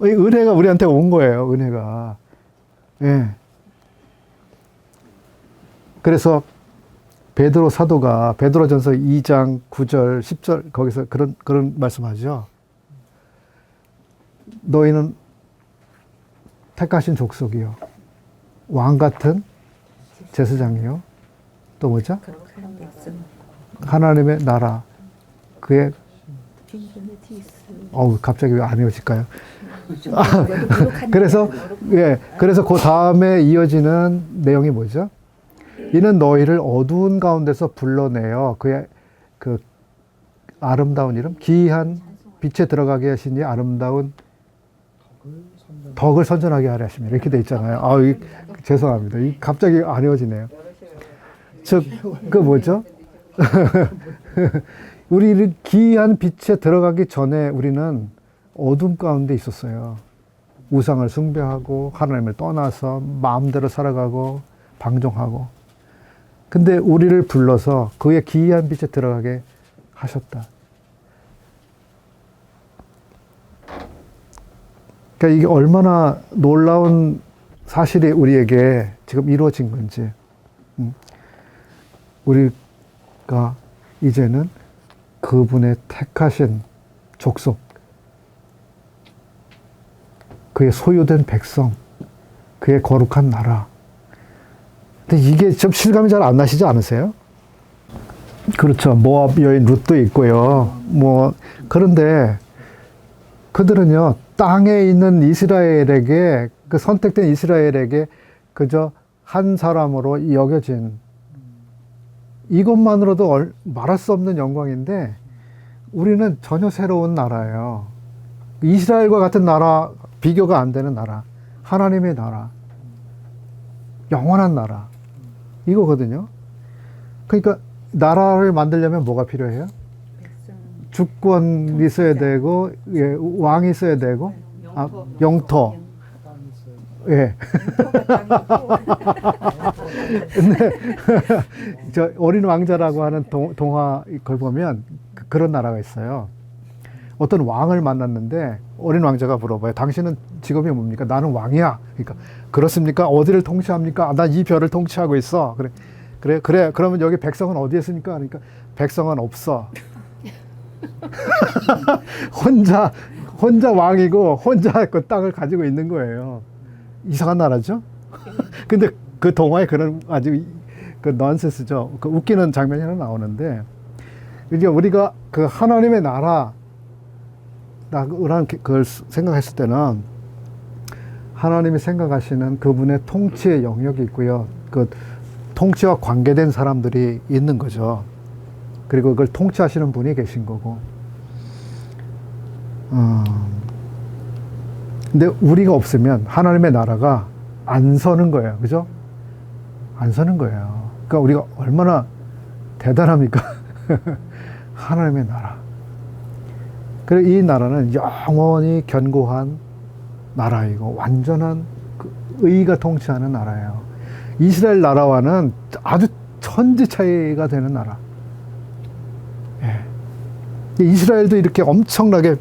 은혜가 우리한테 온 거예요, 은혜가. 예. 그래서 베드로 사도가 베드로전서 2장 9절 10절 거기서 그런 말씀하죠. 너희는 택하신 족속이요, 왕 같은 제사장이요, 또 뭐죠? 하나님의 나라, 그의 갑자기 왜 안 외워질까요? 그래서 그 다음에 이어지는 내용이 뭐죠? 이는 너희를 어두운 가운데서 불러내어 그의 그 아름다운 이름, 기이한 빛에 들어가게 하시니 아름다운 덕을 선전하게 하려 하십니다. 이렇게 돼 있잖아요. 죄송합니다. 갑자기 안 외워지네요. 즉, 그 뭐죠? 우리를 기이한 빛에 들어가기 전에 우리는 어둠 가운데 있었어요. 우상을 숭배하고 하나님을 떠나서 마음대로 살아가고 방종하고. 근데 우리를 불러서 그의 기이한 빛에 들어가게 하셨다. 그러니까 이게 얼마나 놀라운 사실이 우리에게 지금 이루어진 건지. 우리가 이제는 그분의 택하신 족속, 그의 소유된 백성, 그의 거룩한 나라. 근데 이게 좀 실감이 잘 안 나시지 않으세요? 그렇죠. 모압 여인 룻도 있고요. 그런데 그들은요, 땅에 있는 이스라엘에게, 그 선택된 이스라엘에게 그저 한 사람으로 여겨진, 이것만으로도 말할 수 없는 영광인데 우리는 전혀 새로운 나라예요. 이스라엘과 같은 나라, 비교가 안 되는 나라, 하나님의 나라, 영원한 나라, 이거거든요. 그러니까 나라를 만들려면 뭐가 필요해요? 주권이 있어야 되고, 왕이 있어야 되고, 영토. 예. 근데 저 어린 왕자라고 하는 동화 걸 보면 그런 나라가 있어요. 어떤 왕을 만났는데 어린 왕자가 물어봐요. 당신은 직업이 뭡니까? 나는 왕이야. 그러니까 그렇습니까? 어디를 통치합니까? 난 이 별을 통치하고 있어. 그래. 그러면 여기 백성은 어디에 있습니까? 그러니까 백성은 없어. 혼자 왕이고 혼자 그 땅을 가지고 있는 거예요. 이상한 나라죠? 근데 그 동화에 그런 아주 그 넌센스죠. 그 웃기는 장면이 하나 나오는데, 이제 우리가 그 하나님의 나라라는 그걸 생각했을 때는 하나님이 생각하시는 그분의 통치의 영역이 있고요. 그 통치와 관계된 사람들이 있는 거죠. 그리고 그걸 통치하시는 분이 계신 거고. 근데 우리가 없으면 하나님의 나라가 안 서는 거예요. 그죠? 안 서는 거예요. 그러니까 우리가 얼마나 대단합니까? 하나님의 나라. 그리고 이 나라는 영원히 견고한 나라이고 완전한 그 의가 통치하는 나라예요. 이스라엘 나라와는 아주 천지 차이가 되는 나라. 예. 이스라엘도 이렇게 엄청나게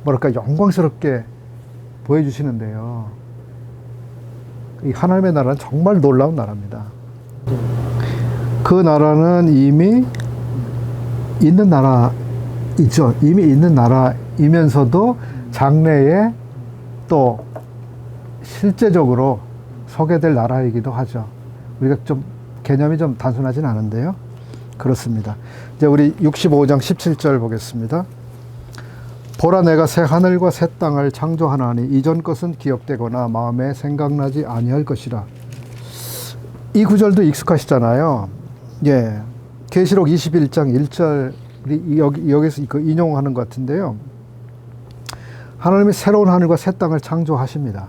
뭐랄까 영광스럽게 보여주시는데요. 이 하나님의 나라는 정말 놀라운 나라입니다. 그 나라는 이미 있는 나라이죠. 이미 있는 나라이면서도 장래에 또 실제적으로 서게 될 나라이기도 하죠. 우리가 좀 개념이 좀 단순하진 않은데요. 그렇습니다. 이제 우리 65장 17절 보겠습니다. 보라 내가 새 하늘과 새 땅을 창조하나니 이전 것은 기억되거나 마음에 생각나지 아니할 것이라. 이 구절도 익숙하시잖아요. 예. 계시록 21장 1절 여기서 인용하는 것 같은데요. 하나님이 새로운 하늘과 새 땅을 창조하십니다.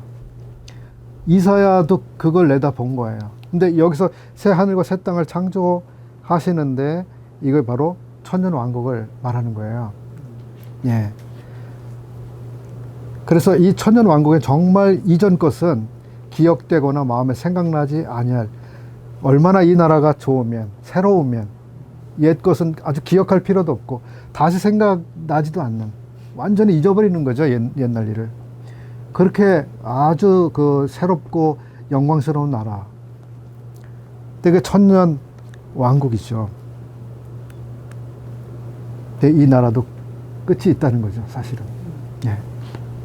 이사야도 그걸 내다본 거예요. 근데 여기서 새 하늘과 새 땅을 창조하시는데 이걸 바로 천년 왕국을 말하는 거예요. 예. 그래서 이 천년 왕국에 정말 이전 것은 기억되거나 마음에 생각나지 아니할, 얼마나 이 나라가 좋으면, 새로우면 옛 것은 아주 기억할 필요도 없고 다시 생각나지도 않는, 완전히 잊어버리는 거죠. 옛날 일을. 그렇게 아주 그 새롭고 영광스러운 나라. 되게 천년 왕국이죠. 근데 이 나라도 끝이 있다는 거죠, 사실은. 예.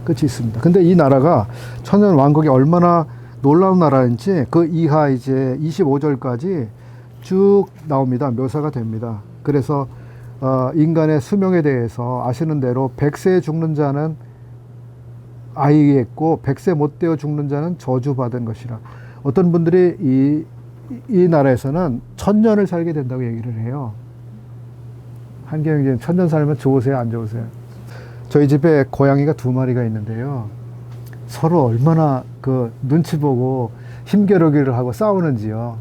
끝이 있습니다. 근데 이 나라가 천년 왕국이 얼마나 놀라운 나라인지 그 이하 이제 25절까지 쭉 나옵니다. 묘사가 됩니다. 그래서 인간의 수명에 대해서 아시는 대로 100세에 죽는 자는 아이겠고 100세 못 되어 죽는 자는 저주받은 것이라. 어떤 분들이 이 나라에서는 1000년을 살게 된다고 얘기를 해요. 한경이 1000년 살면 좋으세요, 안 좋으세요? 저희 집에 고양이가 2마리가 있는데요. 서로 얼마나 그 눈치 보고 힘겨루기를 하고 싸우는지요.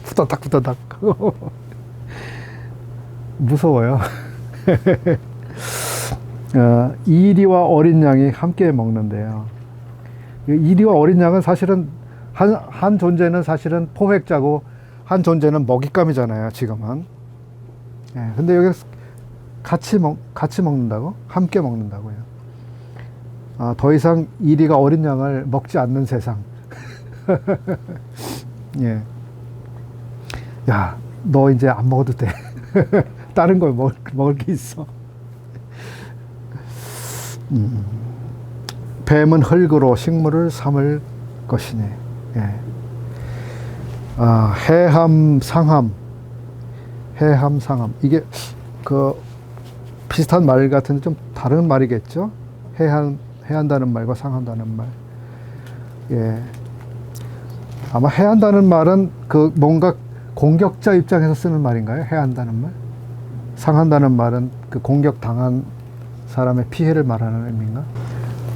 후다닥 무서워요. 이리와 어린 양이 함께 먹는데요. 이리와 어린 양은 사실은 한 존재는 사실은 포획자고 한 존재는 먹잇감이잖아요, 지금은. 예, 근데 여기 같이 먹는다고? 함께 먹는다고요. 더 이상 이리가 어린 양을 먹지 않는 세상. 예. 야, 너 이제 안 먹어도 돼. 다른 걸 먹을 게 있어. 뱀은 흙으로 식물을 삼을 것이네. 예. 해함, 상함. 이게 그 비슷한 말 같은데 좀 다른 말이겠죠? 해한다는 말과 상한다는 말. 예. 아마 해한다는 말은 그 뭔가 공격자 입장에서 쓰는 말인가요? 해한다는 말? 상한다는 말은 그 공격당한 사람의 피해를 말하는 의미인가?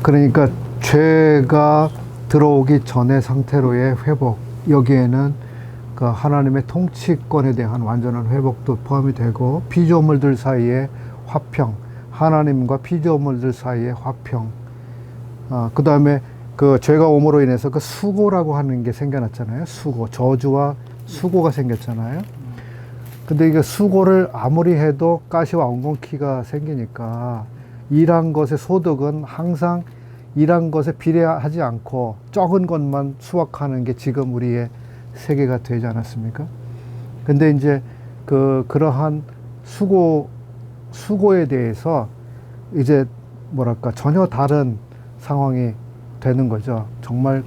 그러니까 죄가 들어오기 전의 상태로의 회복, 여기에는 그 하나님의 통치권에 대한 완전한 회복도 포함이 되고, 피조물들 사이의 화평, 하나님과 피조물들 사이의 화평, 그 다음에 그 죄가 오므로 인해서 그 수고라고 하는 게 생겨났잖아요. 수고, 저주와 수고가 생겼잖아요. 근데 이게 수고를 아무리 해도 가시와 엉겅퀴가 생기니까 일한 것의 소득은 항상 일한 것에 비례하지 않고 적은 것만 수확하는 게 지금 우리의 세계가 되지 않았습니까? 근데 이제 그러한 수고에 대해서 이제 뭐랄까 전혀 다른 상황이 되는 거죠. 정말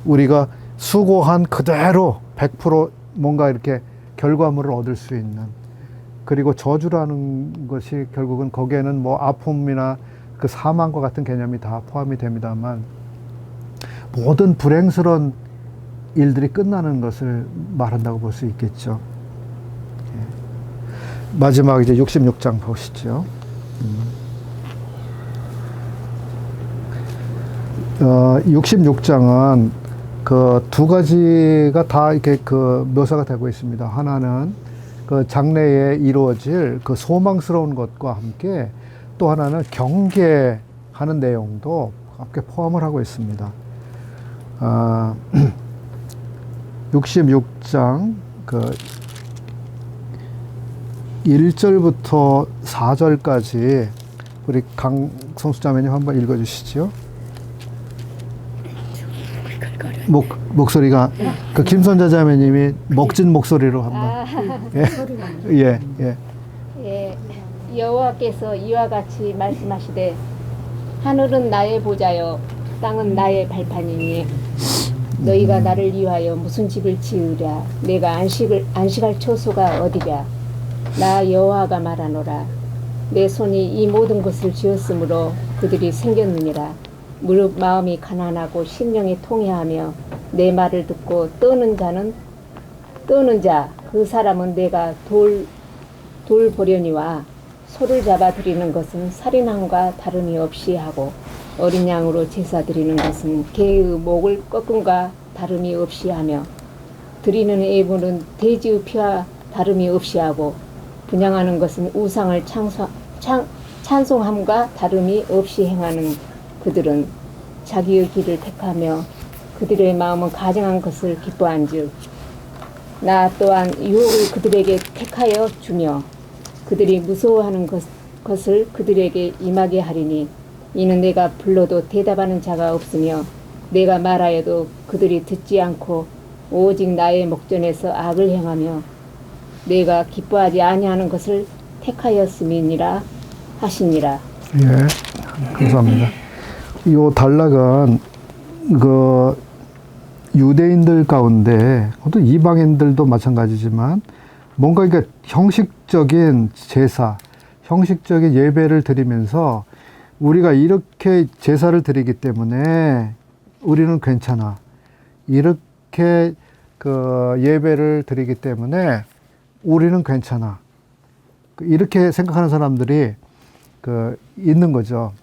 우리가 수고한 그대로 100% 뭔가 이렇게 결과물을 얻을 수 있는, 그리고 저주라는 것이 결국은 거기에는 뭐 아픔이나 그 사망과 같은 개념이 다 포함이 됩니다만, 모든 불행스러운 일들이 끝나는 것을 말한다고 볼 수 있겠죠. 예. 마지막 이제 66장 보시죠. 66장은 그 두 가지가 다 이렇게 그 묘사가 되고 있습니다. 하나는 그 장래에 이루어질 그 소망스러운 것과 함께 또 하나는 경계하는 내용도 함께 포함을 하고 있습니다. 66장 그 1절부터 4절까지 우리 강성수 자매님 한번 읽어주시죠. 목소리가 그 김선자 자매님이 먹진 목소리로 한번. 예. 예, 여호와께서 이와 같이 말씀하시되 하늘은 나의 보좌요 땅은 나의 발판이니 너희가 나를 위하여 무슨 집을 지으랴 내가 안식할 처소가 어디랴 나 여호와가 말하노라 내 손이 이 모든 것을 지었으므로 그들이 생겼느니라 무릇 마음이 가난하고 심령이 통회하며 내 말을 듣고 떠는 자 그 사람은 내가 돌 보려니와 소를 잡아 드리는 것은 살인함과 다름이 없이 하고 어린 양으로 제사 드리는 것은 개의 목을 꺾음과 다름이 없이 하며 드리는 애부는 돼지의 피와 다름이 없이 하고 분양하는 것은 우상을 찬송함과 다름이 없이 행하는 그들은 자기의 길을 택하며 그들의 마음은 가증한 것을 기뻐한즉 나 또한 유혹을 그들에게 택하여 주며 그들이 무서워하는 것을 그들에게 임하게 하리니 이는 내가 불러도 대답하는 자가 없으며 내가 말하여도 그들이 듣지 않고 오직 나의 목전에서 악을 행하며 내가 기뻐하지 아니하는 것을 택하였음이니라 하시니라. 예, 감사합니다. 이 단락은 그 유대인들 가운데 또 이방인들도 마찬가지지만 뭔가 이게 형식적인 제사, 형식적인 예배를 드리면서 우리가 이렇게 제사를 드리기 때문에 우리는 괜찮아. 이렇게 그 예배를 드리기 때문에 우리는 괜찮아. 이렇게 생각하는 사람들이 그 있는 거죠.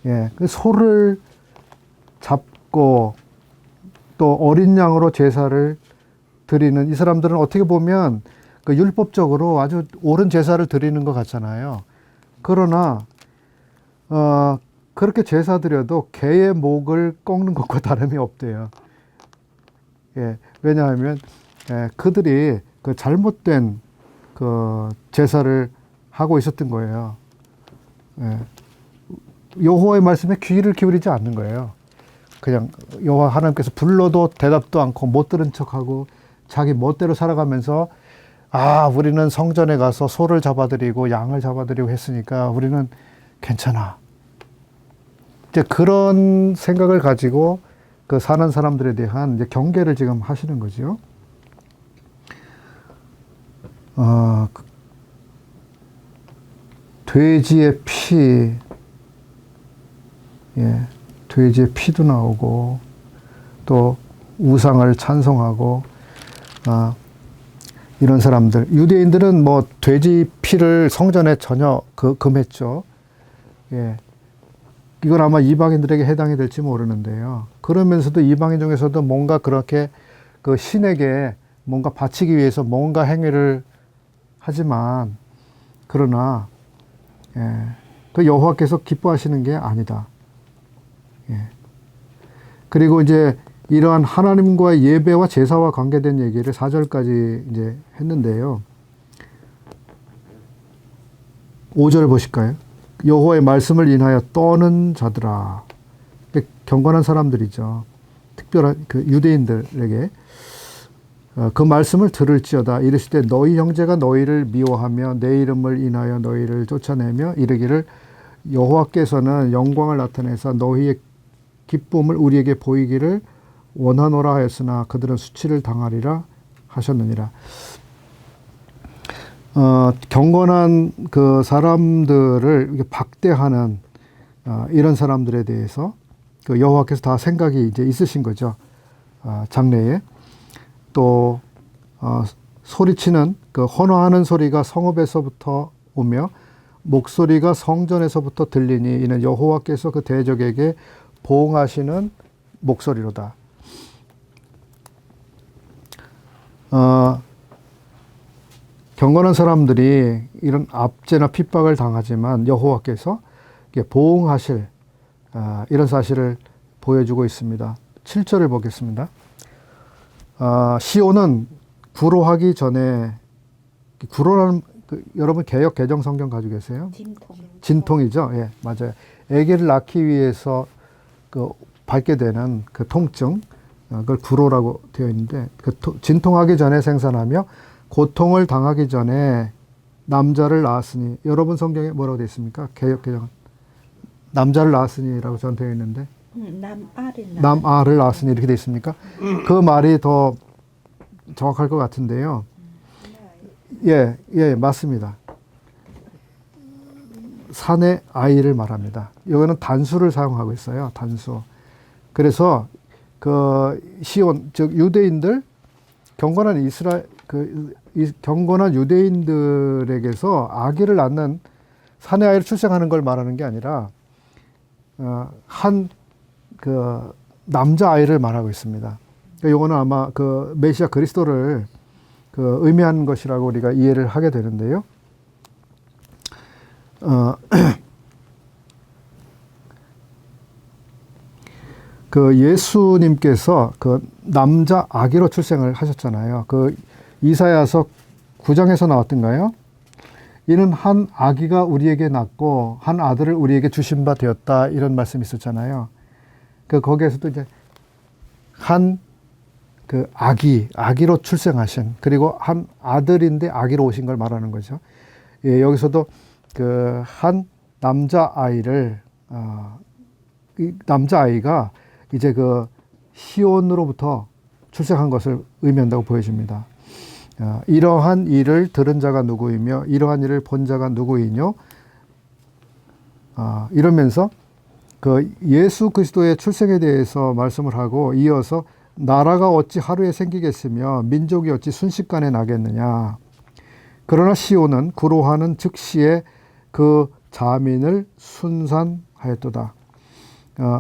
예, 그 소를 잡고 또 어린 양으로 제사를 드리는 이 사람들은 어떻게 보면 그 율법적으로 아주 옳은 제사를 드리는 것 같잖아요. 그러나 그렇게 제사 드려도 개의 목을 꺾는 것과 다름이 없대요. 예, 왜냐하면 그들이 그 잘못된 그 제사를 하고 있었던 거예요. 예, 여호와의 말씀에 귀를 기울이지 않는 거예요. 그냥 여호와 하나님께서 불러도 대답도 않고 못 들은 척하고 자기 멋대로 살아가면서 우리는 성전에 가서 소를 잡아드리고 양을 잡아드리고 했으니까 우리는 괜찮아. 이제 그런 생각을 가지고 그 사는 사람들에 대한 이제 경계를 지금 하시는 거죠. 돼지의 피, 예, 돼지의 피도 나오고 또 우상을 찬송하고 이런 사람들, 유대인들은 뭐 돼지 피를 성전에 전혀 금했죠. 예, 이건 아마 이방인들에게 해당이 될지 모르는데요. 그러면서도 이방인 중에서도 뭔가 그렇게 그 신에게 뭔가 바치기 위해서 뭔가 행위를 하지만 그러나 그 여호와께서 기뻐하시는 게 아니다. 예. 그리고 이제 이러한 하나님과의 예배와 제사와 관계된 얘기를 4절까지 이제 했는데요. 5절 보실까요? 여호와의 말씀을 인하여 떠는 자들아. 경건한 사람들이죠. 특별한 그 유대인들에게 그 말씀을 들을지어다. 이르시되 너희 형제가 너희를 미워하며 내 이름을 인하여 너희를 쫓아내며 이르기를 여호와께서는 영광을 나타내사 너희의 기쁨을 우리에게 보이기를 원하노라 하였으나 그들은 수치를 당하리라 하셨느니라. 경건한 그 사람들을 박대하는 이런 사람들에 대해서 그 여호와께서 다 생각이 이제 있으신 거죠. 장래에. 또 소리치는 그 헌화하는 소리가 성읍에서부터 오며 목소리가 성전에서부터 들리니 이는 여호와께서 그 대적에게 보응하시는 목소리로다. 경건한 사람들이 이런 압제나 핍박을 당하지만 여호와께서 보응하실 이런 사실을 보여주고 있습니다. 7절을 보겠습니다. 시온은 구로하기 전에, 구로라는 여러분 개역 개정 성경 가지고 계세요? 진통이죠. 예, 맞아요. 아기를 낳기 위해서 밟게 되는 그 통증, 그걸 구로라고 되어 있는데, 진통하기 전에 생산하며 고통을 당하기 전에 남자를 낳았으니, 여러분 성경에 뭐라고 되어 있습니까? 개역 개정 남자를 낳았으니라고 전 되어 있는데, 남아를 낳았으니 이렇게 되어 있습니까? 그 말이 더 정확할 것 같은데요. 예, 맞습니다. 산의 아이를 말합니다. 이거는 단수를 사용하고 있어요. 단수. 그래서 시온, 즉 유대인들, 경건한 경건한 유대인들에게서 아기를 낳는 산의 아이를 출생하는 걸 말하는 게 아니라 남자 아이를 말하고 있습니다. 이거는 아마 메시아 그리스도를 의미하는 것이라고 우리가 이해를 하게 되는데요. 예수님께서 남자 아기로 출생을 하셨잖아요. 이사야서 9장에서 나왔던가요? 이는 한 아기가 우리에게 낳고 한 아들을 우리에게 주신 바 되었다, 이런 말씀이 있었잖아요. 거기에서도 이제 아기로 출생하신, 그리고 한 아들인데 아기로 오신 걸 말하는 거죠. 예, 여기서도 한 남자아이를, 남자아이가 이제 시온으로부터 출생한 것을 의미한다고 보여집니다. 이러한 일을 들은 자가 누구이며 이러한 일을 본 자가 누구이뇨? 이러면서 예수 그리스도의 출생에 대해서 말씀을 하고, 이어서 나라가 어찌 하루에 생기겠으며 민족이 어찌 순식간에 나겠느냐. 그러나 시온은 구로하는 즉시에 그 자민을 순산하였도다.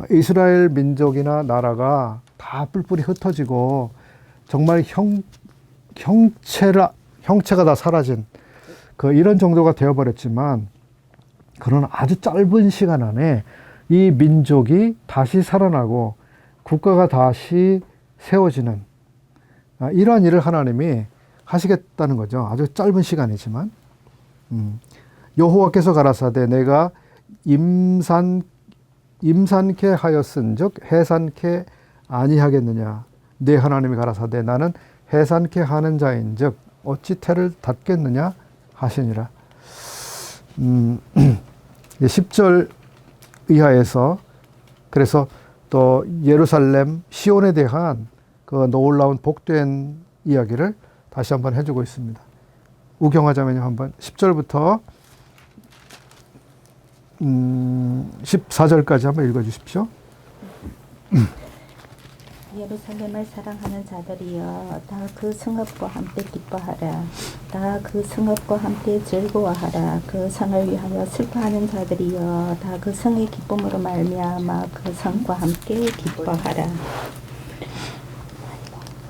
이스라엘 민족이나 나라가 다 뿔뿔이 흩어지고 정말 형체가 다 사라진 이런 정도가 되어버렸지만, 그러나 아주 짧은 시간 안에 이 민족이 다시 살아나고 국가가 다시 세워지는 이러한 일을 하나님이 하시겠다는 거죠. 아주 짧은 시간이지만. 여호와께서 가라사대 내가 임산케 하였은즉 해산케 아니하겠느냐. 내 하나님이 가라사대 나는 해산케 하는 자인즉 어찌 태를 닫겠느냐 하시니라. 10절 이하에서 그래서 또 예루살렘 시온에 대한 놀라운 복된 이야기를 다시 한번 해주고 있습니다. 우경하자면요, 한번 10절부터 14절까지 한번 읽어주십시오. 예루살렘을 사랑하는 자들이여, 다 그 성읍과 함께 기뻐하라. 다 그 성읍과 함께 즐거워하라. 그 성을 위하여 슬퍼하는 자들이여, 다 그 성의 기쁨으로 말미암아 그 성과 함께 기뻐하라.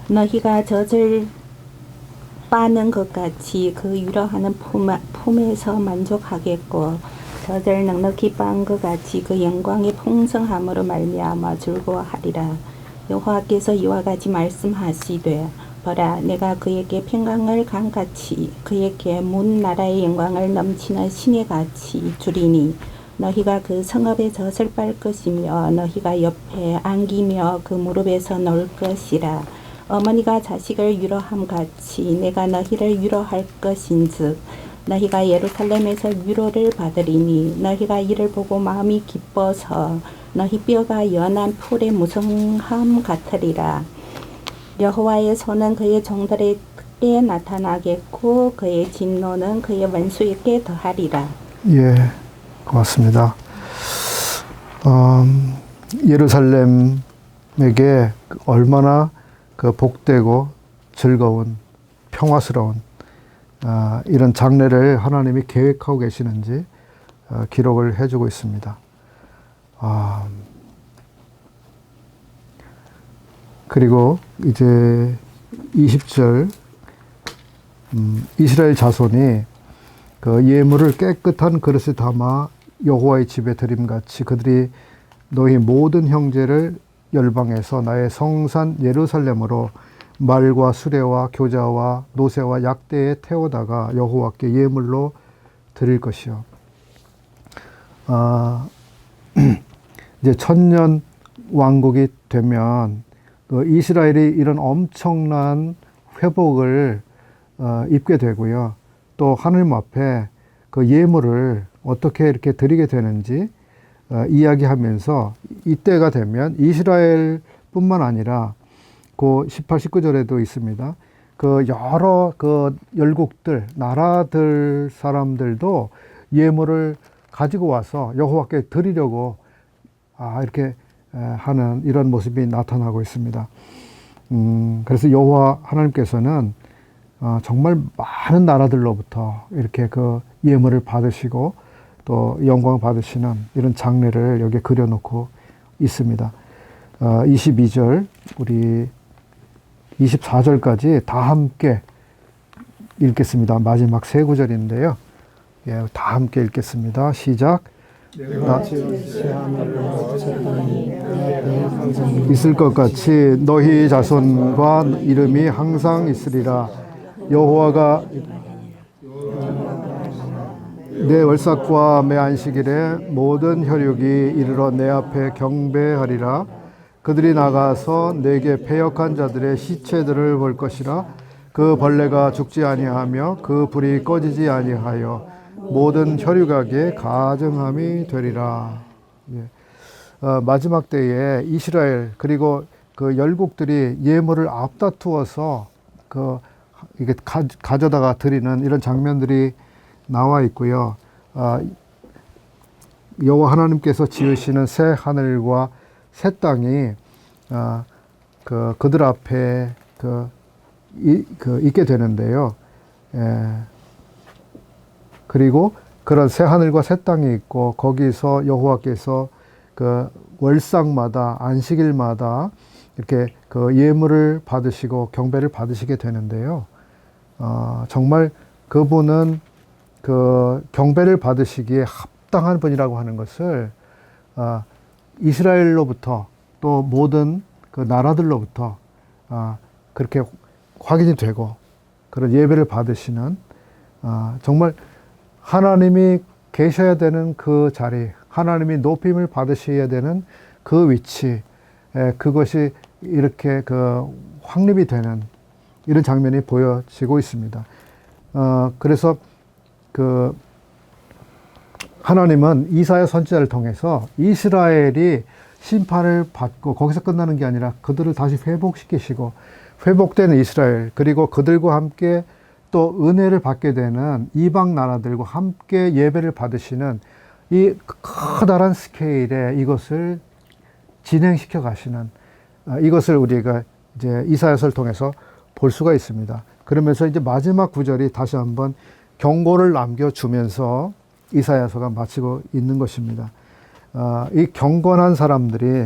너희가 젖을 빠는 것 같이 그 위로하는 품에서 만족하겠고, 젖을 넉넉히 빤 것 같이 그 영광의 풍성함으로 말미암아 즐거워하리라. 여호와께서 이와 같이 말씀하시되, 보라, 내가 그에게 평강을 강같이 그에게 문 나라의 영광을 넘치는 신의 같이 주리니, 너희가 그 성읍에 젖을 빨 것이며 너희가 옆에 안기며 그 무릎에서 놀 것이라. 어머니가 자식을 위로함 같이 내가 너희를 위로할 것인즉 너희가 예루살렘에서 위로를 받으리니, 너희가 이를 보고 마음이 기뻐서 너희 뼈가 연한 풀의 무성함 같으리라. 여호와의 손은 그의 종들에게 나타나겠고 그의 진노는 그의 원수에게 더하리라. 예, 고맙습니다. 예루살렘에게 얼마나 복되고 즐거운 평화스러운 이런 장래를 하나님이 계획하고 계시는지 기록을 해주고 있습니다. 그리고 이제 20절 이스라엘 자손이 그 예물을 깨끗한 그릇에 담아 여호와의 집에 드림같이 그들이 너희 모든 형제를 열방에서 나의 성산 예루살렘으로 말과 수레와 교자와 노새와 약대에 태워다가 여호와께 예물로 드릴 것이요. 이제 천년 왕국이 되면 이스라엘이 이런 엄청난 회복을 입게 되고요. 또 하나님 앞에 그 예물을 어떻게 이렇게 드리게 되는지 이야기하면서 이때가 되면 이스라엘뿐만 아니라 그 18, 19절에도 있습니다. 그 여러 그 열국들, 나라들 사람들도 예물을 가지고 와서 여호와께 드리려고 이렇게 하는 이런 모습이 나타나고 있습니다. 그래서 여호와 하나님께서는 정말 많은 나라들로부터 이렇게 그 예물을 받으시고 또 영광을 받으시는 이런 장례를 여기에 그려놓고 있습니다. 22절, 우리 24절까지 다 함께 읽겠습니다. 마지막 세 구절인데요. 예, 다 함께 읽겠습니다. 시작. 있을 것 같이 너희 자손과 이름이 항상 있으리라. 여호와가 내 월삭과 매 안식일에 모든 혈육이 이르러 내 앞에 경배하리라. 그들이 나가서 내게 패역한 자들의 시체들을 볼 것이라. 그 벌레가 죽지 아니하며 그 불이 꺼지지 아니하여 모든 혈육에게 가증함이 되리라. 예. 마지막 때에 이스라엘 그리고 그 열국들이 예물을 앞다투어서 이게 가져다가 드리는 이런 장면들이 나와 있고요. 여호와 하나님께서 지으시는 새 하늘과 새 땅이 그들 앞에 있게 되는데요. 그리고 그런 새 하늘과 새 땅이 있고 거기서 여호와께서 그 월삭마다 안식일마다 이렇게 그 예물을 받으시고 경배를 받으시게 되는데요. 정말 그분은 그 경배를 받으시기에 합당한 분이라고 하는 것을 이스라엘로부터 또 모든 그 나라들로부터 그렇게 확인이 되고 그런 예배를 받으시는 정말 하나님이 계셔야 되는 그 자리, 하나님이 높임을 받으셔야 되는 그 위치, 그것이 이렇게 그 확립이 되는 이런 장면이 보여지고 있습니다. 그래서 그 하나님은 이사야 선지자를 통해서 이스라엘이 심판을 받고 거기서 끝나는 게 아니라 그들을 다시 회복시키시고 회복되는 이스라엘 그리고 그들과 함께 또 은혜를 받게 되는 이방 나라들과 함께 예배를 받으시는 이 커다란 스케일의 이것을 진행시켜 가시는 이것을 우리가 이제 이사야서를 통해서 볼 수가 있습니다. 그러면서 이제 마지막 구절이 다시 한번 경고를 남겨주면서 이사야서가 마치고 있는 것입니다. 이 경건한 사람들이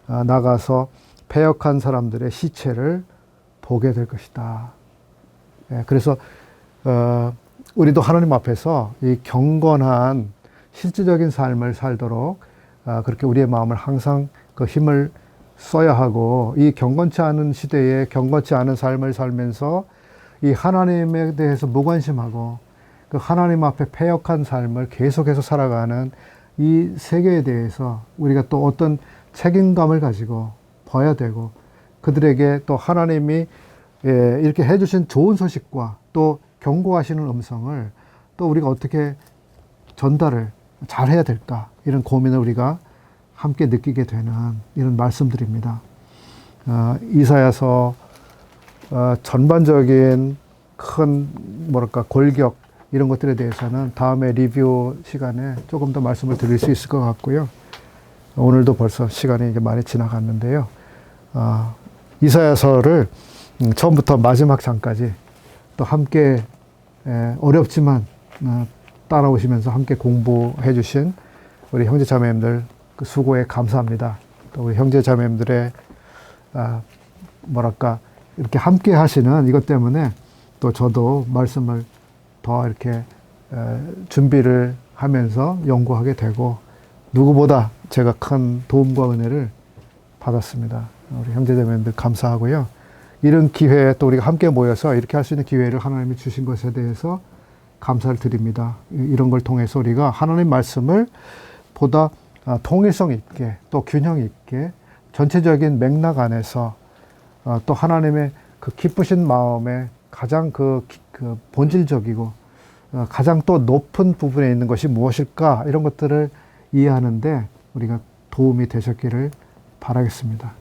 나가서 패역한 사람들의 시체를 보게 될 것이다. 그래서 우리도 하나님 앞에서 이 경건한 실질적인 삶을 살도록 그렇게 우리의 마음을 항상 그 힘을 써야 하고 이 경건치 않은 시대에 경건치 않은 삶을 살면서 이 하나님에 대해서 무관심하고 그 하나님 앞에 패역한 삶을 계속해서 살아가는 이 세계에 대해서 우리가 또 어떤 책임감을 가지고 봐야 되고 그들에게 또 하나님이 이렇게 해주신 좋은 소식과 또 경고하시는 음성을 또 우리가 어떻게 전달을 잘 해야 될까 이런 고민을 우리가 함께 느끼게 되는 이런 말씀들입니다. 이사야서 전반적인 큰 골격 이런 것들에 대해서는 다음에 리뷰 시간에 조금 더 말씀을 드릴 수 있을 것 같고요. 오늘도 벌써 시간이 이제 많이 지나갔는데요. 이사야서를 처음부터 마지막 장까지 또 함께 어렵지만 따라오시면서 함께 공부해 주신 우리 형제 자매님들 그 수고에 감사합니다. 또 우리 형제 자매님들의 이렇게 함께 하시는 이것 때문에 또 저도 말씀을 더 이렇게 준비를 하면서 연구하게 되고 누구보다 제가 큰 도움과 은혜를 받았습니다. 우리 형제자매님들 감사하고요. 이런 기회에 또 우리가 함께 모여서 이렇게 할 수 있는 기회를 하나님이 주신 것에 대해서 감사를 드립니다. 이런 걸 통해서 우리가 하나님 말씀을 보다 통일성 있게 또 균형 있게 전체적인 맥락 안에서 또 하나님의 그 기쁘신 마음에 가장 그 본질적이고 가장 또 높은 부분에 있는 것이 무엇일까 이런 것들을 이해하는데 우리가 도움이 되셨기를 바라겠습니다.